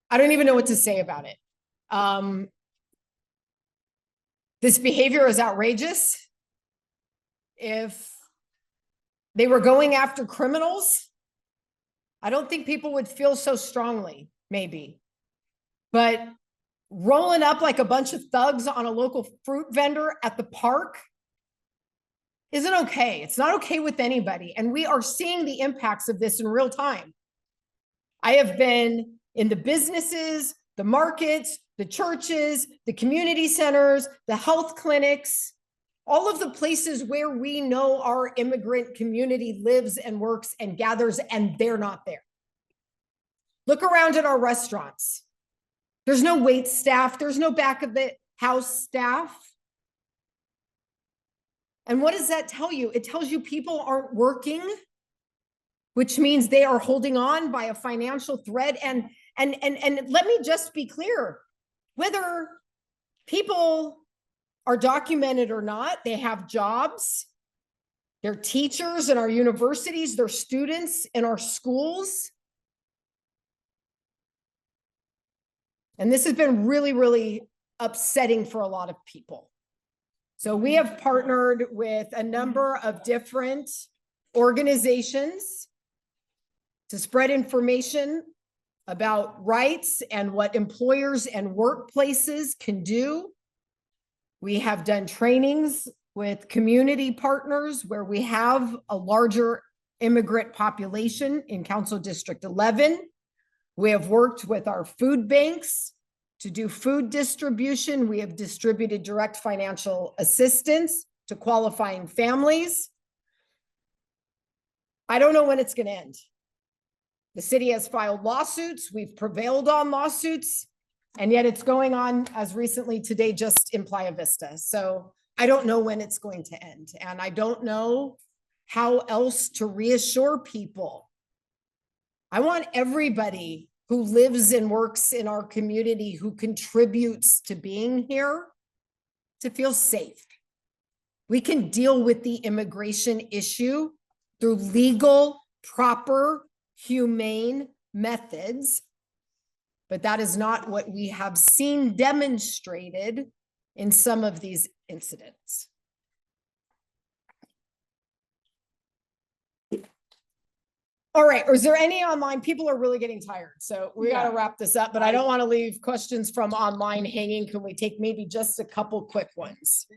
I don't even know what to say about it. This behavior is outrageous. If they were going after criminals, I don't think people would feel so strongly, maybe. But rolling up like a bunch of thugs on a local fruit vendor at the park isn't okay. It's not okay with anybody. And we are seeing the impacts of this in real time. I have been in the businesses, the markets, the churches, the community centers, the health clinics, all of the places where we know our immigrant community lives and works and gathers, and they're not there. Look around at our restaurants. There's no wait staff. There's no back of the house staff. And what does that tell you? It tells you people aren't working, which means they are holding on by a financial thread. And let me just be clear, whether people are documented or not, they have jobs, they're teachers in our universities, they're students in our schools. And this has been really, really upsetting for a lot of people. So we have partnered with a number of different organizations to spread information about rights and what employers and workplaces can do. We have done trainings with community partners where we have a larger immigrant population in Council District 11. We have worked with our food banks to do food distribution. We have distributed direct financial assistance to qualifying families. I don't know when it's going to end. The city has filed lawsuits. We've prevailed on lawsuits, and yet it's going on as recently today, just in Playa Vista. So I don't know when it's going to end, and I don't know how else to reassure people. I want everybody who lives and works in our community, who contributes to being here, to feel safe. We can deal with the immigration issue through legal, proper, humane methods, but that is not what we have seen demonstrated in some of these incidents. All right, is there any online? People are really getting tired, so we got to wrap this up, but I don't want to leave questions from online hanging. Can we take maybe just a couple quick ones?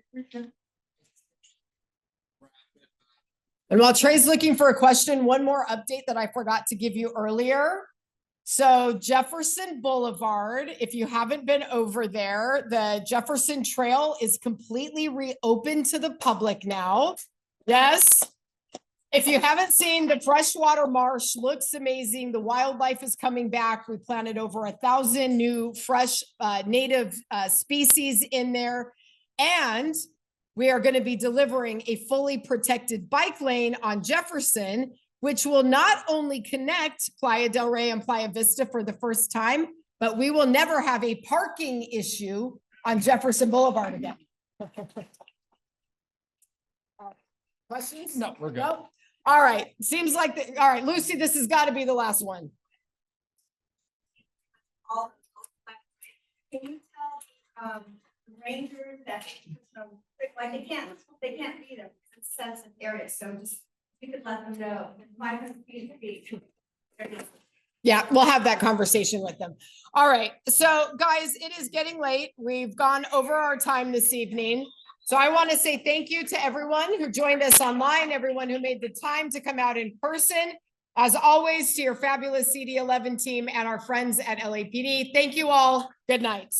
And while Trey's looking for a question, one more update that I forgot to give you earlier. So Jefferson Boulevard, if you haven't been over there, the Jefferson Trail is completely reopened to the public now. Yes. If you haven't seen, the freshwater marsh looks amazing. The wildlife is coming back. We planted over 1,000 new fresh native species in there. And we are going to be delivering a fully protected bike lane on Jefferson, which will not only connect Playa del Rey and Playa Vista for the first time, but we will never have a parking issue on Jefferson Boulevard again. Questions? No, we're good. No? All right. Seems like all right, Lucy, this has got to be the last one. All Can you tell, rangers that, like, they can't be there, because it's sensitive area, so just, you could let them know, 500 feet. Yeah, we'll have that conversation with them. All right, so guys, it is getting late. We've gone over our time this evening. So I want to say thank you to everyone who joined us online, everyone who made the time to come out in person. As always, to your fabulous CD11 team and our friends at LAPD. Thank you all. Good night.